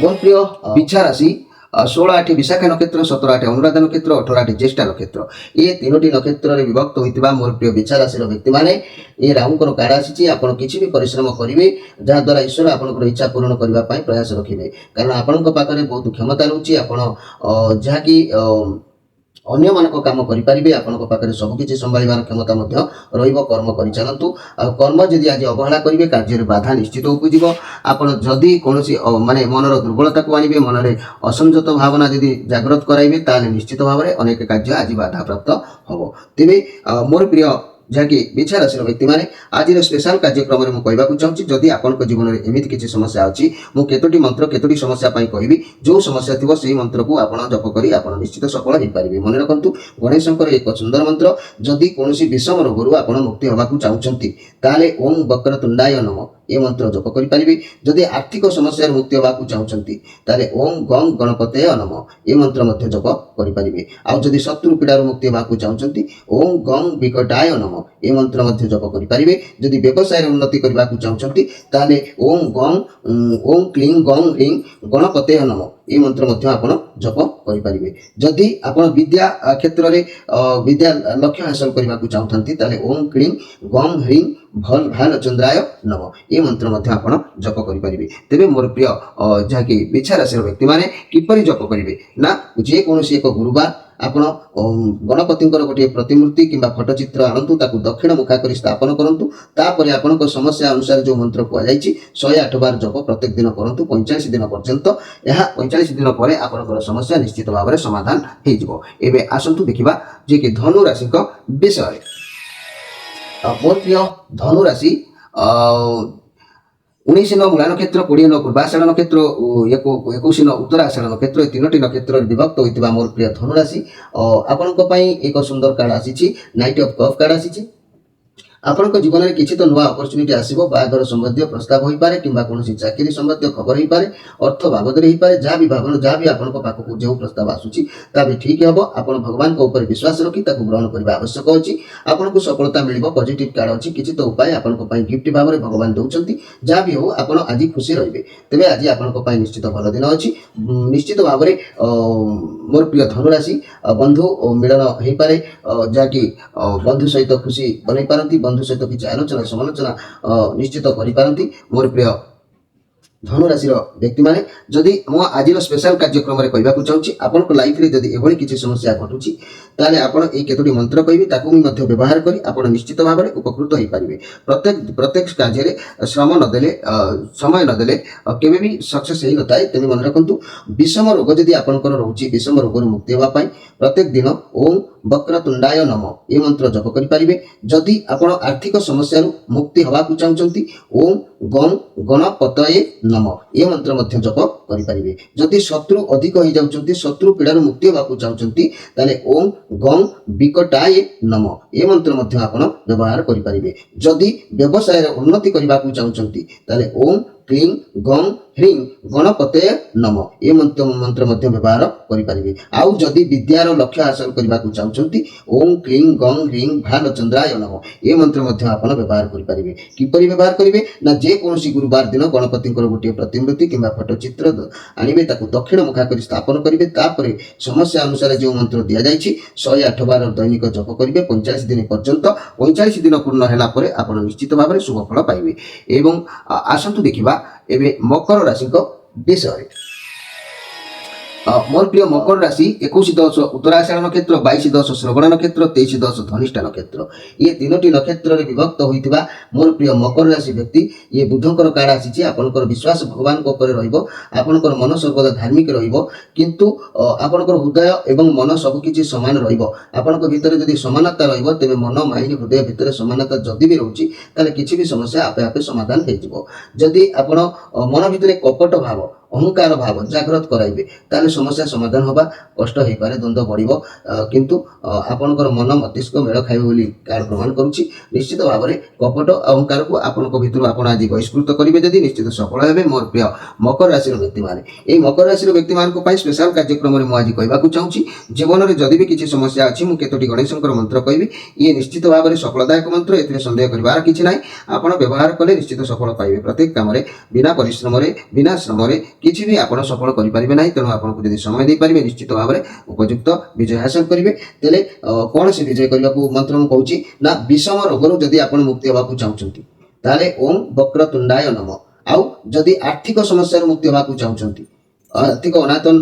ମୋର ପ୍ରିୟ ବିଛା ରାଶି, 16/8 ବିଶାଖା ନକ୍ଷତ୍ର, 17/8 ଅନୁରାଧା ନକ୍ଷତ୍ର, 18/8 ଜ୍ୟେଷ୍ଠା ନକ୍ଷତ୍ର, ଏ ତିନୋଟି ନକ୍ଷତ୍ରରେ ବିଭକ୍ତ ହୋଇଥିବା ମୋର ପ୍ରିୟ ବିଛା ରାଶିର ବ୍ୟକ୍ତିମାନେ, ଏ ରାହୁଙ୍କର କାର୍ଡ ଆସିଛି। ଆପଣ କିଛି ବି ପରିଶ୍ରମ କରିବେ, ଯାହାଦ୍ୱାରା ଈଶ୍ୱର ଆପଣଙ୍କର ଇଚ୍ଛା ପୂରଣ କରିବା ପାଇଁ ପ୍ରୟାସ ରଖିବେ। କାରଣ ଆପଣଙ୍କ ପାଖରେ ବହୁତ କ୍ଷମତା ରହୁଛି। ଆପଣ ଯାହାକି ଅନ୍ୟମାନଙ୍କ କାମ କରିପାରିବେ। ଆପଣଙ୍କ ପାଖରେ ସବୁକିଛି ସମ୍ଭାଳିବାର କ୍ଷମତା ମଧ୍ୟ ରହିବ। କର୍ମ କରିଚାଲନ୍ତୁ। ଆଉ କର୍ମ ଯଦି ଆଜି ଅବହେଳା କରିବେ, କାର୍ଯ୍ୟରେ ବାଧା ନିଶ୍ଚିତ ଉପୁଜିବ। ଆପଣ ଯଦି କୌଣସି ମାନେ ମନର ଦୁର୍ବଳତାକୁ ଆଣିବେ, ମନରେ ଅସଂଯତ ଭାବନା ଯଦି ଜାଗ୍ରତ କରାଇବେ, ତାହେଲେ ନିଶ୍ଚିତ ଭାବରେ ଅନେକ କାର୍ଯ୍ୟ ଆଜି ବାଧାପ୍ରାପ୍ତ ହେବ। ତେବେ ମୋର ପ୍ରିୟ ଯାହାକି ବିଛା ରାଶିର ବ୍ୟକ୍ତିମାନେ, ଆଜିର ସ୍ପେଶାଲ କାର୍ଯ୍ୟକ୍ରମରେ ମୁଁ କହିବାକୁ ଚାହୁଁଛି, ଯଦି ଆପଣଙ୍କ ଜୀବନରେ ଏମିତି କିଛି ସମସ୍ୟା ଅଛି, ମୁଁ କେତୋଟି ମନ୍ତ୍ର କେତୋଟି ସମସ୍ୟା ପାଇଁ କହିବି। ଯେଉଁ ସମସ୍ୟା ଥିବ ସେହି ମନ୍ତ୍ରକୁ ଆପଣ ଜପ କରି ଆପଣ ନିଶ୍ଚିତ ସଫଳ ହୋଇପାରିବେ। ମନେ ରଖନ୍ତୁ, ଗଣେଶଙ୍କର ଏକ ସୁନ୍ଦର ମନ୍ତ୍ର। ଯଦି କୌଣସି ବିଷମ ରୋଗରୁ ଆପଣ ମୁକ୍ତି ହେବାକୁ ଚାହୁଁଛନ୍ତି, ତାହେଲେ ଓଁ ବକ୍ରତୁଣ୍ଡାୟ ନମ ଏ ମନ୍ତ୍ର ଜପ କରିପାରିବେ। ଯଦି ଆର୍ଥିକ ସମସ୍ୟାରୁ ମୁକ୍ତି ହେବାକୁ ଚାହୁଁଛନ୍ତି, ତାହେଲେ ଓଁ ଗଂ ଗଣପତେୟ ନମ ଏ ମନ୍ତ୍ର ମଧ୍ୟ ଜପ କରିପାରିବେ। ଆଉ ଯଦି ଶତ୍ରୁ ପୀଡ଼ାରୁ ମୁକ୍ତି ହେବାକୁ ଚାହୁଁଛନ୍ତି, ଓଁ ଗଂ ବିକଟାୟ ନମ ଏ ମନ୍ତ୍ର ମଧ୍ୟ ଜପ କରିପାରିବେ। ଯଦି ବ୍ୟବସାୟରେ ଉନ୍ନତି କରିବାକୁ ଚାହୁଁଛନ୍ତି, ତାହେଲେ ଓଁ କ୍ଲିଂ ଗଂ ହ୍ରିଂ ଗଣପତେୟ ନମ এই মন্ত্র মধ্যে ଆପଣ জপ କରିପାରିବେ। ଯଦି ଆପଣ ବିଦ୍ୟା କ୍ଷେତ୍ରରେ ବିଦ୍ୟା ଲକ୍ଷ୍ୟ ହାସଲ କରିବାକୁ ଚାହୁଁଥାନ୍ତି ତାହେଲେ ଓମ୍ କ୍ଲିଂ ଗଂ ହ୍ରିଂ ଭାଲ ଚନ୍ଦ୍ରାୟ ନମ ଏ ମନ୍ତ୍ର ମଧ୍ୟ ଆପଣ ଜପ କରିପାରିବେ। ତେବେ ମୋର ପ୍ରିୟ ଯାହାକି ବିଛା ରାଶିର ବ୍ୟକ୍ତିମାନେ କିପରି ଜପ କରିବେ ନା ଯେକୌଣସି ଏକ ଗୁରୁବାର ଆପଣ ଗଣପତିଙ୍କର ଗୋଟିଏ ପ୍ରତିମୂର୍ତ୍ତି କିମ୍ବା ଫଟୋଚିତ୍ର ଆଣନ୍ତୁ, ତାକୁ ଦକ୍ଷିଣ ମୁଖା କରି ସ୍ଥାପନ କରନ୍ତୁ। ତାପରେ ଆପଣଙ୍କ ସମସ୍ୟା ଅନୁସାରେ ଯେଉଁ ମନ୍ତ୍ର କୁହାଯାଇଛି 108 ବାର ଜପ ପ୍ରତ୍ୟେକ ଦିନ କରନ୍ତୁ 45 ଦିନ ପର୍ଯ୍ୟନ୍ତ। ଏହା 45 ଦିନ ପରେ ଆପଣଙ୍କର ସମସ୍ୟା ନିଶ୍ଚିତ ଭାବରେ ସମାଧାନ ହେଇଯିବ। ଏବେ ଆସନ୍ତୁ ଦେଖିବା ଯେ କି ଧନୁ ରାଶିଙ୍କ ବିଷୟରେ। ମୋର ପ୍ରିୟ ଧନୁ ରାଶି 19 ନଅ ମୂଳା ନକ୍ଷତ୍ର, 20 ନଅ ପୂର୍ବାଷାଢ଼ ନକ୍ଷତ୍ର, 21 ନଅ ଉତ୍ତର ଆଷାଢ଼ ନକ୍ଷତ୍ର, ଏ ତିନୋଟି ନକ୍ଷତ୍ରରେ ବିଭକ୍ତ ହୋଇଥିବା ମୋର ପ୍ରିୟ ଧନୁ ରାଶି ଆପଣଙ୍କ ପାଇଁ ଏକ ସୁନ୍ଦର କାର୍ଡ ଆସିଛି, ନାଇଟ୍ ଅଫ୍ କପ୍ କାର୍ଡ ଆସିଛି। ଆପଣଙ୍କ ଜୀବନରେ କିଛି ତ ନୂଆ ଅପରଚ୍ୟୁନିଟି ଆସିବ, ବାହାଘର ସମ୍ବନ୍ଧୀୟ ପ୍ରସ୍ତାବ ହୋଇପାରେ କିମ୍ବା କୌଣସି ଚାକିରି ସମ୍ବନ୍ଧୀୟ ଖବର ହେଇପାରେ, ଅର୍ଥ ବାବଦରେ ହେଇପାରେ, ଯାହା ବି ଆପଣଙ୍କ ପାଖକୁ ଯେଉଁ ପ୍ରସ୍ତାବ ଆସୁଛି ତାହା ବି ଠିକ୍ ହେବ। ଆପଣ ଭଗବାନଙ୍କ ଉପରେ ବିଶ୍ୱାସ ରଖି ତାକୁ ଗ୍ରହଣ କରିବା ଆବଶ୍ୟକ ଅଛି। ଆପଣଙ୍କୁ ସଫଳତା ମିଳିବ, ପଜିଟିଭ୍ କାର୍ଡ ଅଛି। କିଛି ତ ଉପାୟ ଆପଣଙ୍କ ପାଇଁ ଗିଫ୍ଟ ଭାବରେ ଭଗବାନ ଦେଉଛନ୍ତି। ଯାହା ବି ହେଉ ଆପଣ ଆଜି ଖୁସି ରହିବେ। ତେବେ ଆଜି ଆପଣଙ୍କ ପାଇଁ ନିଶ୍ଚିତ ଭଲ ଦିନ ଅଛି। ନିଶ୍ଚିତ ଭାବରେ ମୋର ପ୍ରିୟ ଧନୁରାଶି ବନ୍ଧୁ ମିଳନ ହେଇପାରେ, ଯାହାକି ବନ୍ଧୁ ସହିତ ଖୁସି ବନେଇ ପାରନ୍ତି, ବନ୍ଧୁ ସହିତ କିଛି ଆଲୋଚନା ସମାଲୋଚନା ନିଶ୍ଚିତ କରିପାରନ୍ତି। ମୋର ପ୍ରିୟ ଧନୁ ରାଶିର ବ୍ୟକ୍ତିମାନେ ଯଦି ମୁଁ ଆଜିର ସ୍ପେଶାଲ କାର୍ଯ୍ୟକ୍ରମରେ କହିବାକୁ ଚାହୁଁଛି, ଆପଣଙ୍କ ଲାଇଫରେ ଯଦି ଏଭଳି କିଛି ସମସ୍ୟା ଘଟୁଛି ତାହେଲେ ଆପଣ ଏଇ କେତୋଟି ମନ୍ତ୍ର କହିବେ, ତାକୁ ମଧ୍ୟ ବ୍ୟବହାର କରି ଆପଣ ନିଶ୍ଚିତ ଭାବରେ ଉପକୃତ ହେଇପାରିବେ। ପ୍ରତ୍ୟେକ କାର୍ଯ୍ୟରେ ଶ୍ରମ ନଦେଲେ ସମୟ ନଦେଲେ କେବେ ବି ସକ୍ସେସ୍ ହେଇନଥାଏ। ତେବେ ମନେ ରଖନ୍ତୁ, ବିଷମ ରୋଗ ଯଦି ଆପଣଙ୍କର ରହୁଛି, ବିଷମ ରୋଗରୁ ମୁକ୍ତି ହେବା ପାଇଁ ପ୍ରତ୍ୟେକ ଦିନ ଓମ୍ ବକ୍ରତୁଣ୍ଡାୟ ନମ ଏ ମନ୍ତ୍ର ଜପ କରିପାରିବେ। ଯଦି ଆପଣ ଆର୍ଥିକ ସମସ୍ୟାରୁ ମୁକ୍ତି ହେବାକୁ ଚାହୁଁଛନ୍ତି ଓମ୍ ଗଂ ଗଣପତୟେ ନମ ଏ ମନ୍ତ୍ର ମଧ୍ୟ ଜପ କରିପାରିବେ। ଯଦି ଶତ୍ରୁ ଅଧିକ ହେଇଯାଉଛନ୍ତି, ଶତ୍ରୁ ପୀଡ଼ାରୁ ମୁକ୍ତି ହେବାକୁ ଚାହୁଁଛନ୍ତି ତାହେଲେ ଓମ୍ ଗଂ ବିକଟାୟ ନମ ଏ ମନ୍ତ୍ର ମଧ୍ୟ ଆପଣ ବ୍ୟବହାର କରିପାରିବେ। ଯଦି ବ୍ୟବସାୟରେ ଉନ୍ନତି କରିବାକୁ ଚାହୁଁଛନ୍ତି ତାହେଲେ ଓମ୍ କ୍ଲିଂ ଗଂ ହ୍ରିଂ ଗଣପତେ ନମ ଏ ମନ୍ତ୍ର ମଧ୍ୟ ବ୍ୟବହାର କରିପାରିବେ। ଆଉ ଯଦି ବିଦ୍ୟାର ଲକ୍ଷ୍ୟ ହାସଲ କରିବାକୁ ଚାହୁଁଛନ୍ତି ଓମ୍ କ୍ଲିଂ ଗଂ ହ୍ରିଂ ଭାଲ ଚନ୍ଦ୍ରାୟ ନମ ଏ ମନ୍ତ୍ର ମଧ୍ୟ ଆପଣ ବ୍ୟବହାର କରିପାରିବେ। କିପରି ବ୍ୟବହାର କରିବେ ନା ଯେକୌଣସି ଗୁରୁବାର ଦିନ ଗଣପତିଙ୍କର ଗୋଟିଏ ପ୍ରତିମୂର୍ତ୍ତି କିମ୍ବା ଫଟୋଚିତ୍ର ଆଣିବେ, ତାକୁ ଦକ୍ଷିଣ ମୁଖା କରି ସ୍ଥାପନ କରିବେ। ତାପରେ ସମସ୍ୟା ଅନୁସାରେ ଯେଉଁ ମନ୍ତ୍ର ଦିଆଯାଇଛି 108 ବାର ଦୈନିକ ଜପ କରିବେ 45 ଦିନ ପର୍ଯ୍ୟନ୍ତ। 45 ଦିନ ପୂର୍ଣ୍ଣ ହେଲା ପରେ ଆପଣ ନିଶ୍ଚିତ ଭାବରେ ଶୁଭ ଫଳ ପାଇବେ। ଏବଂ ଆସନ୍ତୁ ଦେଖିବା ଏବେ ମକର ରାଶିଙ୍କ ବିଷୟରେ। ମୋର ପ୍ରିୟ ମକର ରାଶି 21-10 ଉତ୍ତରାଷାଢ଼ ନକ୍ଷତ୍ର, 22-10 ଶ୍ରବଣ ନକ୍ଷତ୍ର, 23-10 ଧନିଷ୍ଠା ନକ୍ଷତ୍ର, ଇଏ ତିନୋଟି ନକ୍ଷତ୍ରରେ ବିଭକ୍ତ ହୋଇଥିବା ମୋର ପ୍ରିୟ ମକର ରାଶି ବ୍ୟକ୍ତି, ଇଏ ବୁଧଙ୍କର କାର୍ଡ ଆସିଛି। ଆପଣଙ୍କର ବିଶ୍ୱାସ ଭଗବାନଙ୍କ ଉପରେ ରହିବ, ଆପଣଙ୍କର ମନ ସର୍ବଦା ଧାର୍ମିକ ରହିବ, କିନ୍ତୁ ଆପଣଙ୍କର ହୃଦୟ ଏବଂ ମନ ସବୁକିଛି ସମାନ ରହିବ। ଆପଣଙ୍କ ଭିତରେ ଯଦି ସମାନତା ରହିବ ତେବେ ମନ ମାଇଣ୍ଡ ହୃଦୟ ଭିତରେ ସମାନତା ଯଦି ବି ରହୁଛି ତାହେଲେ କିଛି ବି ସମସ୍ୟା ଆପେ ଆପେ ସମାଧାନ ହେଇଯିବ। ଯଦି ଆପଣ ମନ ଭିତରେ କପଟ ଭାବ ଅହଙ୍କାର ଭାବ ଜାଗ୍ରତ କରାଇବେ ତାହେଲେ ସମସ୍ୟା ସମାଧାନ ହେବା କଷ୍ଟ ହେଇପାରେ, ଦ୍ୱନ୍ଦ୍ୱ ବଢ଼ିବ, କିନ୍ତୁ ଆପଣଙ୍କର ମନ ମସ୍ତିଷ୍କ ମେଳ ଖାଇବ ବୋଲି କାର୍ଡ ପ୍ରମାଣ କରୁଛି। ନିଶ୍ଚିତ ଭାବରେ କପଟ ଅହଙ୍କାରକୁ ଆପଣଙ୍କ ଭିତରୁ ଆପଣ ଆଜି ବହିଷ୍କୃତ କରିବେ ଯଦି ନିଶ୍ଚିତ ସଫଳ ହେବେ। ମୋର ପ୍ରିୟ ମକର ରାଶିର ବ୍ୟକ୍ତିମାନେ, ଏହି ମକର ରାଶିର ବ୍ୟକ୍ତିମାନଙ୍କ ପାଇଁ ସ୍ପେଶାଲ କାର୍ଯ୍ୟକ୍ରମରେ ମୁଁ ଆଜି କହିବାକୁ ଚାହୁଁଛି, ଜୀବନରେ ଯଦି ବି କିଛି ସମସ୍ୟା ଅଛି ମୁଁ କେତୋଟି ଗଣେଶଙ୍କର ମନ୍ତ୍ର କହିବି। ଇଏ ନିଶ୍ଚିତ ଭାବରେ ସଫଳଦାୟକ ମନ୍ତ୍ର, ଏଥିରେ ସନ୍ଦେହ କରିବାର କିଛି ନାହିଁ। ଆପଣ ବ୍ୟବହାର କଲେ ନିଶ୍ଚିତ ସଫଳ ପାଇବେ। ପ୍ରତ୍ୟେକ କାମରେ ବିନା ପରିଶ୍ରମରେ ବିନା ଶ୍ରମରେ କିଛି ବି ଆପଣ ସଫଳ କରିପାରିବେ ନାହିଁ। ତେଣୁ ଆପଣଙ୍କୁ ଯଦି ସମୟ ଦେଇପାରିବେ ନିଶ୍ଚିତ ଭାବରେ ଉପଯୁକ୍ତ ବିଜୟ ହାସଲ କରିବେ। ତେବେ କଣ ସେ ବିଜୟ କରିବାକୁ ମନ୍ତ୍ର ମୁଁ କହୁଛି ନା ବିଷମ ରୋଗରୁ ଯଦି ଆପଣ ମୁକ୍ତି ହେବାକୁ ଚାହୁଁଛନ୍ତି ତାହେଲେ ଓମ୍ ବକ୍ରତୁଣ୍ଡାୟ ନମ। ଆଉ ଯଦି ଆର୍ଥିକ ସମସ୍ୟାରୁ ମୁକ୍ତି ହେବାକୁ ଚାହୁଁଛନ୍ତି, ଆର୍ଥିକ ଅନାଟନ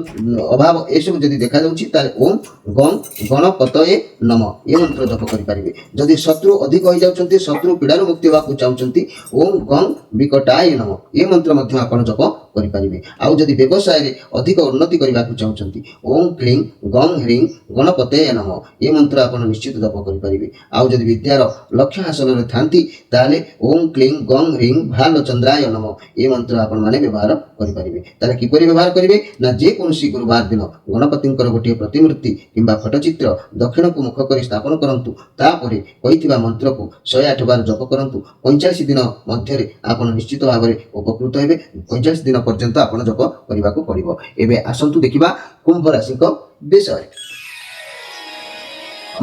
ଅଭାବ ଏସବୁ ଯଦି ଦେଖାଯାଉଛି ତାହେଲେ ଓମ୍ ଗଂ ଗଣପତୟେ ନମ ଏ ମନ୍ତ୍ର ଜପ କରିପାରିବେ। ଯଦି ଶତ୍ରୁ ଅଧିକ ହୋଇଯାଉଛନ୍ତି, ଶତ୍ରୁ ପୀଡ଼ାରୁ ମୁକ୍ତି ହେବାକୁ ଚାହୁଁଛନ୍ତି ଓମ୍ ଗଂ ବିକଟାୟ ନମ ଏ ମନ୍ତ୍ର ମଧ୍ୟ ଆପଣ ଜପ କରିପାରିବେ। ଆଉ ଯଦି ବ୍ୟବସାୟରେ ଅଧିକ ଉନ୍ନତି କରିବାକୁ ଚାହୁଁଛନ୍ତି ଓମ୍ କ୍ଲିଂ ଗଂ ହ୍ରିଂ ଗଣପତେ ନମ ଏ ମନ୍ତ୍ର ଆପଣ ନିଶ୍ଚିତ ଜପ କରିପାରିବେ। ଆଉ ଯଦି ବିଦ୍ୟାର ଲକ୍ଷ୍ୟ ହାସଲରେ ଥାନ୍ତି ତାହେଲେ ଓମ୍ କ୍ଲିଂ ଗଂ ହ୍ରିଂ ଭାଲ ଚନ୍ଦ୍ରାୟ ନମ ଏ ମନ୍ତ୍ର ଆପଣମାନେ ବ୍ୟବହାର କରିପାରିବେ। ତାହେଲେ କିପରି ବ୍ୟବହାର କରିବେ ନା ଯେକୌଣସି ଗୁରୁବାର ଦିନ ଗଣପତିଙ୍କର ଗୋଟିଏ ପ୍ରତିମୂର୍ତ୍ତି କିମ୍ବା ଫଟୋଚିତ୍ର ଦକ୍ଷିଣକୁ ମୁଖ କରି ସ୍ଥାପନ କରନ୍ତୁ। ତାପରେ କହିଥିବା ମନ୍ତ୍ରକୁ 108 ବାର ଜପ କରନ୍ତୁ। 45 ଦିନ ମଧ୍ୟରେ ଆପଣ ନିଶ୍ଚିତ ଭାବରେ ଉପକୃତ ହେବେ। 45 ଦିନ ପର୍ଯ୍ୟନ୍ତ ଆପଣ ଜପ କରିବାକୁ ପଡ଼ିବ। ଏବେ ଆସନ୍ତୁ ଦେଖିବା କୁମ୍ଭ ରାଶିଙ୍କ ବିଷୟରେ।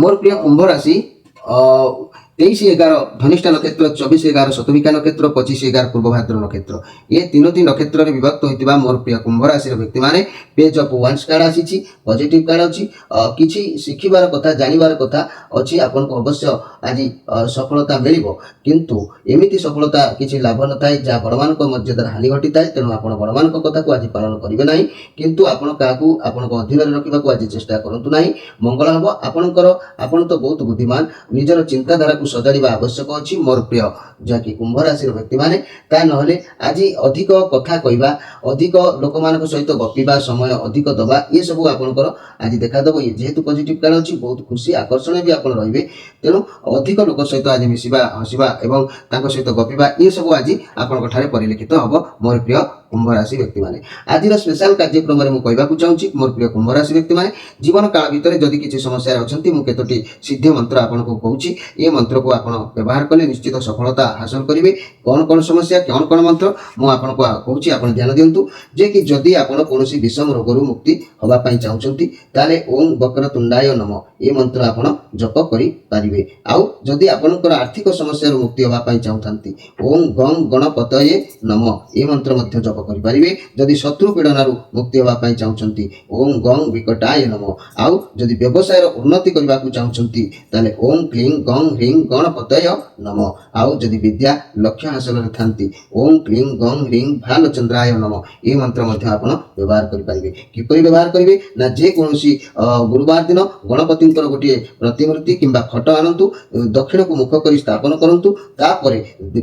ମୋର ପ୍ରିୟ କୁମ୍ଭ ରାଶି 23/11 ଧନିଷ୍ଠା ନକ୍ଷତ୍ର, 24/11 ଶତଭିକା ନକ୍ଷତ୍ର, 25/11 ପୂର୍ବଭାଦ୍ର ନକ୍ଷତ୍ର, ଏ ତିନୋଟି ନକ୍ଷତ୍ରରେ ବିଭକ୍ତ ହୋଇଥିବା ମୋର ପ୍ରିୟ କୁମ୍ଭ ରାଶିର ବ୍ୟକ୍ତିମାନେ ପେଜ୍ ଅଫ୍ ୱାନ୍ସ କାର୍ଡ ଆସିଛି, ପଜିଟିଭ କାର୍ଡ ଅଛି, କିଛି ଶିଖିବାର କଥା, ଜାଣିବାର କଥା ଅଛି। ଆପଣଙ୍କୁ ଅବଶ୍ୟ ଆଜି ସଫଳତା ମିଳିବ, କିନ୍ତୁ ଏମିତି ସଫଳତା କିଛି ଲାଭ ନଥାଏ ଯାହା ବଡ଼ମାନଙ୍କ ମର୍ଯ୍ୟାଦାର ହାନି ଘଟିଥାଏ। ତେଣୁ ଆପଣ ବଡ଼ମାନଙ୍କ କଥାକୁ ଆଜି ପାଳନ କରିବେ ନାହିଁ, କିନ୍ତୁ ଆପଣ କାହାକୁ ଆପଣଙ୍କ ଅଧୀନରେ ରଖିବାକୁ ଆଜି ଚେଷ୍ଟା କରନ୍ତୁ ନାହିଁ। ମଙ୍ଗଳ ହେବ ଆପଣଙ୍କର। ଆପଣ ତ ବହୁତ ବୁଦ୍ଧିମାନ, ନିଜର ଚିନ୍ତାଧାରାକୁ ସଜାଡ଼ିବା ଆବଶ୍ୟକ ଅଛି ମୋର ପ୍ରିୟ ଯାହାକି କୁମ୍ଭ ରାଶିର ବ୍ୟକ୍ତିମାନେ। ତା ନହେଲେ ଆଜି ଅଧିକ କଥା କହିବା, ଅଧିକ ଲୋକମାନଙ୍କ ସହିତ ଗପିବା, ସମୟ ଅଧିକ ଦେବା, ଏସବୁ ଆପଣଙ୍କର ଆଜି ଦେଖାଦେବ। ଯେହେତୁ ପଜିଟିଭ କାର୍ଡ ଅଛି, ବହୁତ ଖୁସି ଆକର୍ଷଣୀୟ ବି ଆପଣ ରହିବେ। ତେଣୁ ଅଧିକ ଲୋକ ସହିତ ଆଜି ମିଶିବା, ହସିବା ଏବଂ ତାଙ୍କ ସହିତ ଗପିବା, ଏସବୁ ଆଜି ଆପଣଙ୍କ ଠାରେ ପରିଲକ୍ଷିତ ହେବ ମୋର ପ୍ରିୟ କୁମ୍ଭ ରାଶି ବ୍ୟକ୍ତିମାନେ। ଆଜିର ସ୍ପେଶାଲ କାର୍ଯ୍ୟକ୍ରମରେ ମୁଁ କହିବାକୁ ଚାହୁଁଛି ମୋର ପ୍ରିୟ କୁମ୍ଭ ରାଶି ବ୍ୟକ୍ତିମାନେ, ଜୀବନ କାଳ ଭିତରେ ଯଦି କିଛି ସମସ୍ୟାରେ ଅଛନ୍ତି, ମୁଁ କେତୋଟି ସିଦ୍ଧ ମନ୍ତ୍ର ଆପଣଙ୍କୁ କହୁଛି। ଏ ମନ୍ତ୍ରକୁ ଆପଣ ବ୍ୟବହାର କଲେ ନିଶ୍ଚିତ ସଫଳତା ହାସଲ କରିବେ। କ'ଣ କ'ଣ ସମସ୍ୟା, କ'ଣ କ'ଣ ମନ୍ତ୍ର ମୁଁ ଆପଣଙ୍କୁ କହୁଛି, ଆପଣ ଧ୍ୟାନ ଦିଅନ୍ତୁ। ଯେ କି ଯଦି ଆପଣ କୌଣସି ବିଷମ ରୋଗରୁ ମୁକ୍ତି ହେବା ପାଇଁ ଚାହୁଁଛନ୍ତି, ତାହେଲେ ଓಂ ବକ୍ରତୁଣ୍ଡାୟ ନମ ଏ ମନ୍ତ୍ର ଆପଣ ଜପ କରିପାରିବେ। ଆଉ ଯଦି ଆପଣଙ୍କର ଆର୍ଥିକ ସମସ୍ୟାରୁ ମୁକ୍ତି ହେବା ପାଇଁ ଚାହୁଁଥାନ୍ତି, ଓಂ ଗଂ ଗଣପତୟେ ନମ ଏ ମନ୍ତ୍ର ମଧ୍ୟ ଜପ କରିପାରିବେ। ଯଦି ଶତ୍ରୁ ପୀଡ଼ନରୁ ମୁକ୍ତି ହେବା ପାଇଁ ଚାହୁଁଛନ୍ତି, ଓಂ ଗଂ ବିକଟାୟ ନମ। ଆଉ ଯଦି ବ୍ୟବସାୟର ଉନ୍ନତି କରିବାକୁ ଚାହୁଁଛନ୍ତି, ତାହେଲେ ଓಂ କ୍ଲିଂ ଗଂ ହ୍ରିଂ ଗଣପତୟ ନମ। ଆଉ ଯଦି ବିଦ୍ୟା ଲକ୍ଷ୍ୟ ହାସଲରେ ଥାନ୍ତି, ଓಂ କ୍ଲିଂ ଗଂ ହ୍ରିଂ ଭାଲଚନ୍ଦ୍ରାୟ ନମ ଏ ମନ୍ତ୍ର ମଧ୍ୟ ଆପଣ ବ୍ୟବହାର କରିପାରିବେ। କିପରି ବ୍ୟବହାର କରିବେ ନା, ଯେକୌଣସି ଗୁରୁବାର ଦିନ ଗଣପତିଙ୍କର ଗୋଟିଏ ପ୍ରତିମୂର୍ତ୍ତି କିମ୍ବା ଫଟୋ ଆଣନ୍ତୁ, ଦକ୍ଷିଣକୁ ମୁଖ କରି ସ୍ଥାପନ କରନ୍ତୁ। ତାପରେ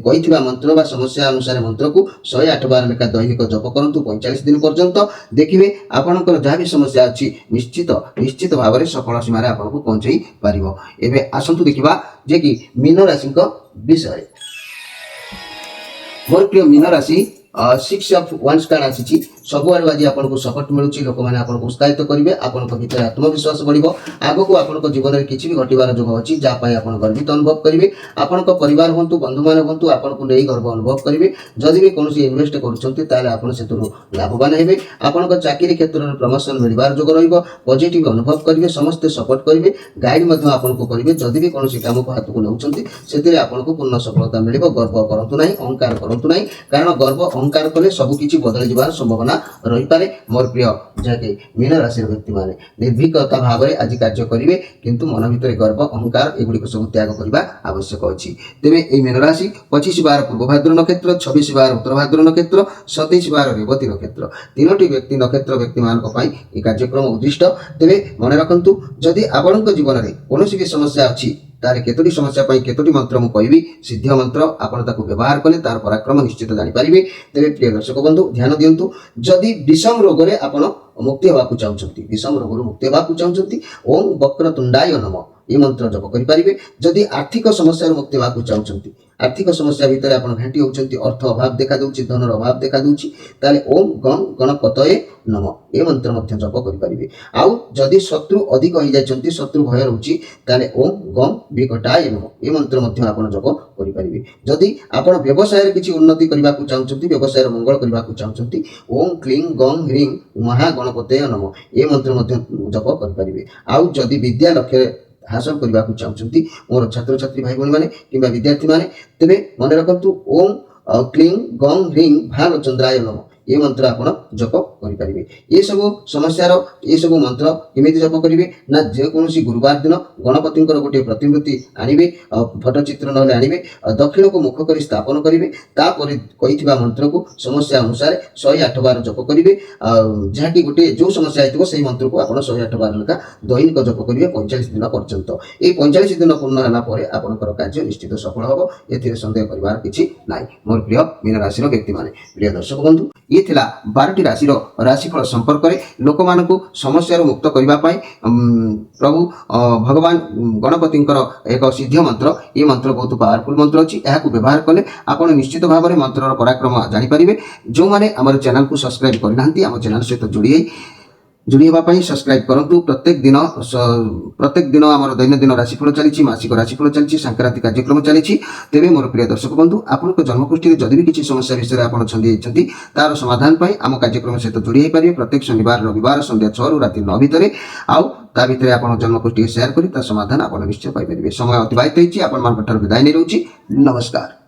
କହିଥିବା ମନ୍ତ୍ର ବା ସମସ୍ୟା ଅନୁସାରେ ମନ୍ତ୍ରକୁ 108 ବାର ଲେଖା ଦୈନିକ ଜପ କରନ୍ତୁ 45 ଦିନ ପର୍ଯ୍ୟନ୍ତ। ଦେଖିବେ ଆପଣଙ୍କର ଯାହା ବି ସମସ୍ୟା ଅଛି ନିଶ୍ଚିତ ଭାବରେ ସଫଳ ସୀମାରେ ଆପଣଙ୍କୁ ପହଞ୍ଚାଇ ପାରିବ। ଏବେ ଆସନ୍ତୁ ଦେଖିବା ଯେ କି ମୀନ ରାଶିଙ୍କ ବିଷୟରେ। ମୋର ପ୍ରିୟ ମୀନ ରାଶି, 6 ଅଫ୍ ୱାନ୍ସ କାର୍ଡ ଆସିଛି। ସବୁଆଡ଼ୁ ଆଜି ଆପଣଙ୍କୁ ସପୋର୍ଟ ମିଳୁଛି, ଲୋକମାନେ ଆପଣଙ୍କୁ ଉତ୍ସାହିତ କରିବେ, ଆପଣଙ୍କ ଭିତରେ ଆତ୍ମବିଶ୍ୱାସ ବଢ଼ିବ। ଆଗକୁ ଆପଣଙ୍କ ଜୀବନରେ କିଛି ବି ଘଟିବାର ଯୋଗ ଅଛି ଯାହା ପାଇଁ ଆପଣ ଗର୍ବିତ ଅନୁଭବ କରିବେ। ଆପଣଙ୍କ ପରିବାର ହୁଅନ୍ତୁ, ବନ୍ଧୁମାନେ ହୁଅନ୍ତୁ, ଆପଣଙ୍କୁ ନେଇ ଗର୍ବ ଅନୁଭବ କରିବେ। ଯଦି ବି କୌଣସି ଇନଭେଷ୍ଟ କରୁଛନ୍ତି, ତାହେଲେ ଆପଣ ସେଥିରୁ ଲାଭବାନ ହେବେ। ଆପଣଙ୍କ ଚାକିରି କ୍ଷେତ୍ରରେ ପ୍ରମୋସନ ମିଳିବାର ଯୋଗ ରହିବ। ପଜିଟିଭ ଅନୁଭବ କରିବେ, ସମସ୍ତେ ସପୋର୍ଟ କରିବେ, ଗାଇଡ଼ ମଧ୍ୟ ଆପଣଙ୍କୁ କରିବେ। ଯଦି ବି କୌଣସି କାମକୁ ହାତକୁ ନେଉଛନ୍ତି, ସେଥିରେ ଆପଣଙ୍କୁ ପୂର୍ଣ୍ଣ ସଫଳତା ମିଳିବ। ଗର୍ବ କରନ୍ତୁ ନାହିଁ, ଅହଙ୍କାର କରନ୍ତୁ ନାହିଁ, କାରଣ ଗର୍ବ ଅହଙ୍କାର କଲେ ସବୁ କିଛି ବଦଳି ଯିବାର ସମ୍ଭାବନା ରହିପାରେ। ମୋର ପ୍ରିୟ ଯାହାକି ମୀନ ରାଶିର ବ୍ୟକ୍ତିମାନେ ନିର୍ଭୀକତା ଭାବରେ ଆଜି କାର୍ଯ୍ୟ କରିବେ, କିନ୍ତୁ ମନ ଭିତରେ ଗର୍ବ ଅହଙ୍କାର ଏଗୁଡ଼ିକ ସବୁ ତ୍ୟାଗ କରିବା ଆବଶ୍ୟକ ଅଛି। ତେବେ ଏହି ମୀନ ରାଶି 25/12 ପୂର୍ବଭାଦ୍ର ନକ୍ଷତ୍ର, 26/12 ଉତ୍ତରଭାଦ୍ର ନକ୍ଷତ୍ର, 27/12 ରେବତୀ ନକ୍ଷତ୍ର, ତିନୋଟି ନକ୍ଷତ୍ର ବ୍ୟକ୍ତିମାନଙ୍କ ପାଇଁ ଏହି କାର୍ଯ୍ୟକ୍ରମ ଉଦ୍ଦିଷ୍ଟ। ତେବେ ମନେ ରଖନ୍ତୁ, ଯଦି ଆପଣଙ୍କ ଜୀବନରେ କୌଣସି ବି ସମସ୍ୟା ଅଛି, ତାହେଲେ କେତୋଟି ସମସ୍ୟା ପାଇଁ କେତୋଟି ମନ୍ତ୍ର ମୁଁ କହିବି, ସିଦ୍ଧ ମନ୍ତ୍ର ଆପଣ ତାକୁ ବ୍ୟବହାର କଲେ ତାର ପରାକ୍ରମ ନିଶ୍ଚିତ ଜାଣିପାରିବେ। ତେବେ ପ୍ରିୟ ଦର୍ଶକ ବନ୍ଧୁ ଧ୍ୟାନ ଦିଅନ୍ତୁ, ଯଦି ବିଷମ ରୋଗରେ ଆପଣ ମୁକ୍ତି ହେବାକୁ ଚାହୁଁଛନ୍ତି, ବିଷମ ରୋଗରୁ ମୁକ୍ତି ହେବାକୁ ଚାହୁଁଛନ୍ତି, ଓಂ ବକ୍ରତୁଣ୍ଡାୟ ନମ ଏ ମନ୍ତ୍ର ଜପ କରିପାରିବେ। ଯଦି ଆର୍ଥିକ ସମସ୍ୟାରୁ ମୁକ୍ତି ହେବାକୁ ଚାହୁଁଛନ୍ତି, ଆର୍ଥିକ ସମସ୍ୟା ଭିତରେ ଆପଣ ଘାଣ୍ଟି ହେଉଛନ୍ତି, ଅର୍ଥ ଅଭାବ ଦେଖାଦେଉଛି, ଧନର ଅଭାବ ଦେଖାଦେଉଛି, ତାହେଲେ ଓಂ ଗଂ ଗଣପତୟେ ନମ ଏ ମନ୍ତ୍ର ମଧ୍ୟ ଜପ କରିପାରିବେ। ଆଉ ଯଦି ଶତ୍ରୁ ଅଧିକ ହୋଇଯାଇଛନ୍ତି, ଶତ୍ରୁ ଭୟ ରହୁଛି, ତାହେଲେ ଓಂ ଗଂ ବିକଟାୟ ନମ ଏ ମନ୍ତ୍ର ମଧ୍ୟ ଆପଣ ଜପ କରିପାରିବେ। ଯଦି ଆପଣ ବ୍ୟବସାୟରେ କିଛି ଉନ୍ନତି କରିବାକୁ ଚାହୁଁଛନ୍ତି, ବ୍ୟବସାୟର ମଙ୍ଗଳ କରିବାକୁ ଚାହୁଁଛନ୍ତି, ଓಂ କ୍ଲିଂ ଗଂ ହ୍ରିଂ ମହାଗଣପତୟ ନମ ଏ ମନ୍ତ୍ର ମଧ୍ୟ ଜପ କରିପାରିବେ। ଆଉ ଯଦି ବିଦ୍ୟା ଲକ୍ଷ୍ୟରେ ହାସଲ କରିବାକୁ ଚାହୁଁଛନ୍ତି, ମୋର ଛାତ୍ରଛାତ୍ରୀ ଭାଇ ଭଉଣୀମାନେ କିମ୍ବା ବିଦ୍ୟାର୍ଥୀମାନେ, ତେବେ ମନେ ରଖନ୍ତୁ ଓಂ କ୍ଲିଂ ଗଂ ହ୍ରିଂ ଭାଲଚନ୍ଦ୍ରାୟ ନମ ଏ ମନ୍ତ୍ର ଆପଣ ଜପ କରିପାରିବେ। ଏସବୁ ସମସ୍ୟାର ଏସବୁ ମନ୍ତ୍ର କେମିତି ଜପ କରିବେ ନା, ଯେକୌଣସି ଗୁରୁବାର ଦିନ ଗଣପତିଙ୍କର ଗୋଟିଏ ପ୍ରତିମୂର୍ତ୍ତି ଆଣିବେ, ଫଟୋ ଚିତ୍ର ନହେଲେ ଆଣିବେ, ଦକ୍ଷିଣକୁ ମୁଖ କରି ସ୍ଥାପନ କରିବେ। ତାପରେ କହିଥିବା ମନ୍ତ୍ରକୁ ସମସ୍ୟା ଅନୁସାରେ 108 ବାର ଜପ କରିବେ। ଯାହାକି ଗୋଟିଏ ଯେଉଁ ସମସ୍ୟା ହେଇଥିବ ସେହି ମନ୍ତ୍ରକୁ ଆପଣ 108 ବାର ଲେଖା ଦୈନିକ ଜପ କରିବେ 45 ଦିନ ପର୍ଯ୍ୟନ୍ତ। এই 45 ଦିନ ପୂର୍ଣ୍ଣ ହେଲା ପରେ ଆପଣଙ୍କର କାର୍ଯ୍ୟ ନିଶ୍ଚିତ ସଫଳ ହେବ, ଏଥିରେ ସନ୍ଦେହ କରିବାର କିଛି ନାହିଁ। ମୋର ପ୍ରିୟ ମୀନ ରାଶିର ବ୍ୟକ୍ତିମାନେ, ପ୍ରିୟ ଦର୍ଶକ ବନ୍ଧୁ, ଇଏ ଥିଲା 12ଟି ରାଶିର ରାଶିଫଳ ସମ୍ପର୍କରେ ଲୋକମାନଙ୍କୁ ସମସ୍ୟାରୁ ମୁକ୍ତ କରିବା ପାଇଁ ପ୍ରଭୁ ଭଗବାନ ଗଣପତିଙ୍କର ଏକ ସିଦ୍ଧ ମନ୍ତ୍ର। ଏ ମନ୍ତ୍ର ବହୁତ ପାୱାରଫୁଲ୍ ମନ୍ତ୍ର ଅଛି, ଏହାକୁ ବ୍ୟବହାର କଲେ ଆପଣ ନିଶ୍ଚିତ ଭାବରେ ମନ୍ତ୍ରର ପରାକ୍ରମ ଜାଣିପାରିବେ। ଯେଉଁମାନେ ଆମର ଚ୍ୟାନେଲକୁ ସବସ୍କ୍ରାଇବ୍ କରିନାହାନ୍ତି, ଆମ ଚ୍ୟାନେଲ ସହିତ ଯୋଡ଼ି ହୋଇ जोड़ी होगा सब्सक्राइब करूँ। प्रत्येक दिन आम दैनंदिन राशिफल चली मासिक राशिफल चली सांक्रातिक कार्यक्रम चली। तेरे मोर प्रिय दर्शक बंधु आपण जन्मकुष्ठी जदि भी किसी समस्या विषय में आप छंदी तार समाधान आम कार्यक्रम सहित जोड़ी पारे प्रत्येक शनिवार रविवार संध्या 6 रु राति 9 भितर आउ ता भितर आप जन्मकुष्ठी शेयर कर समाधान आप निश्चय पाइपर। समय अतिबाहित होती विदाय नहीं रोची। नमस्कार।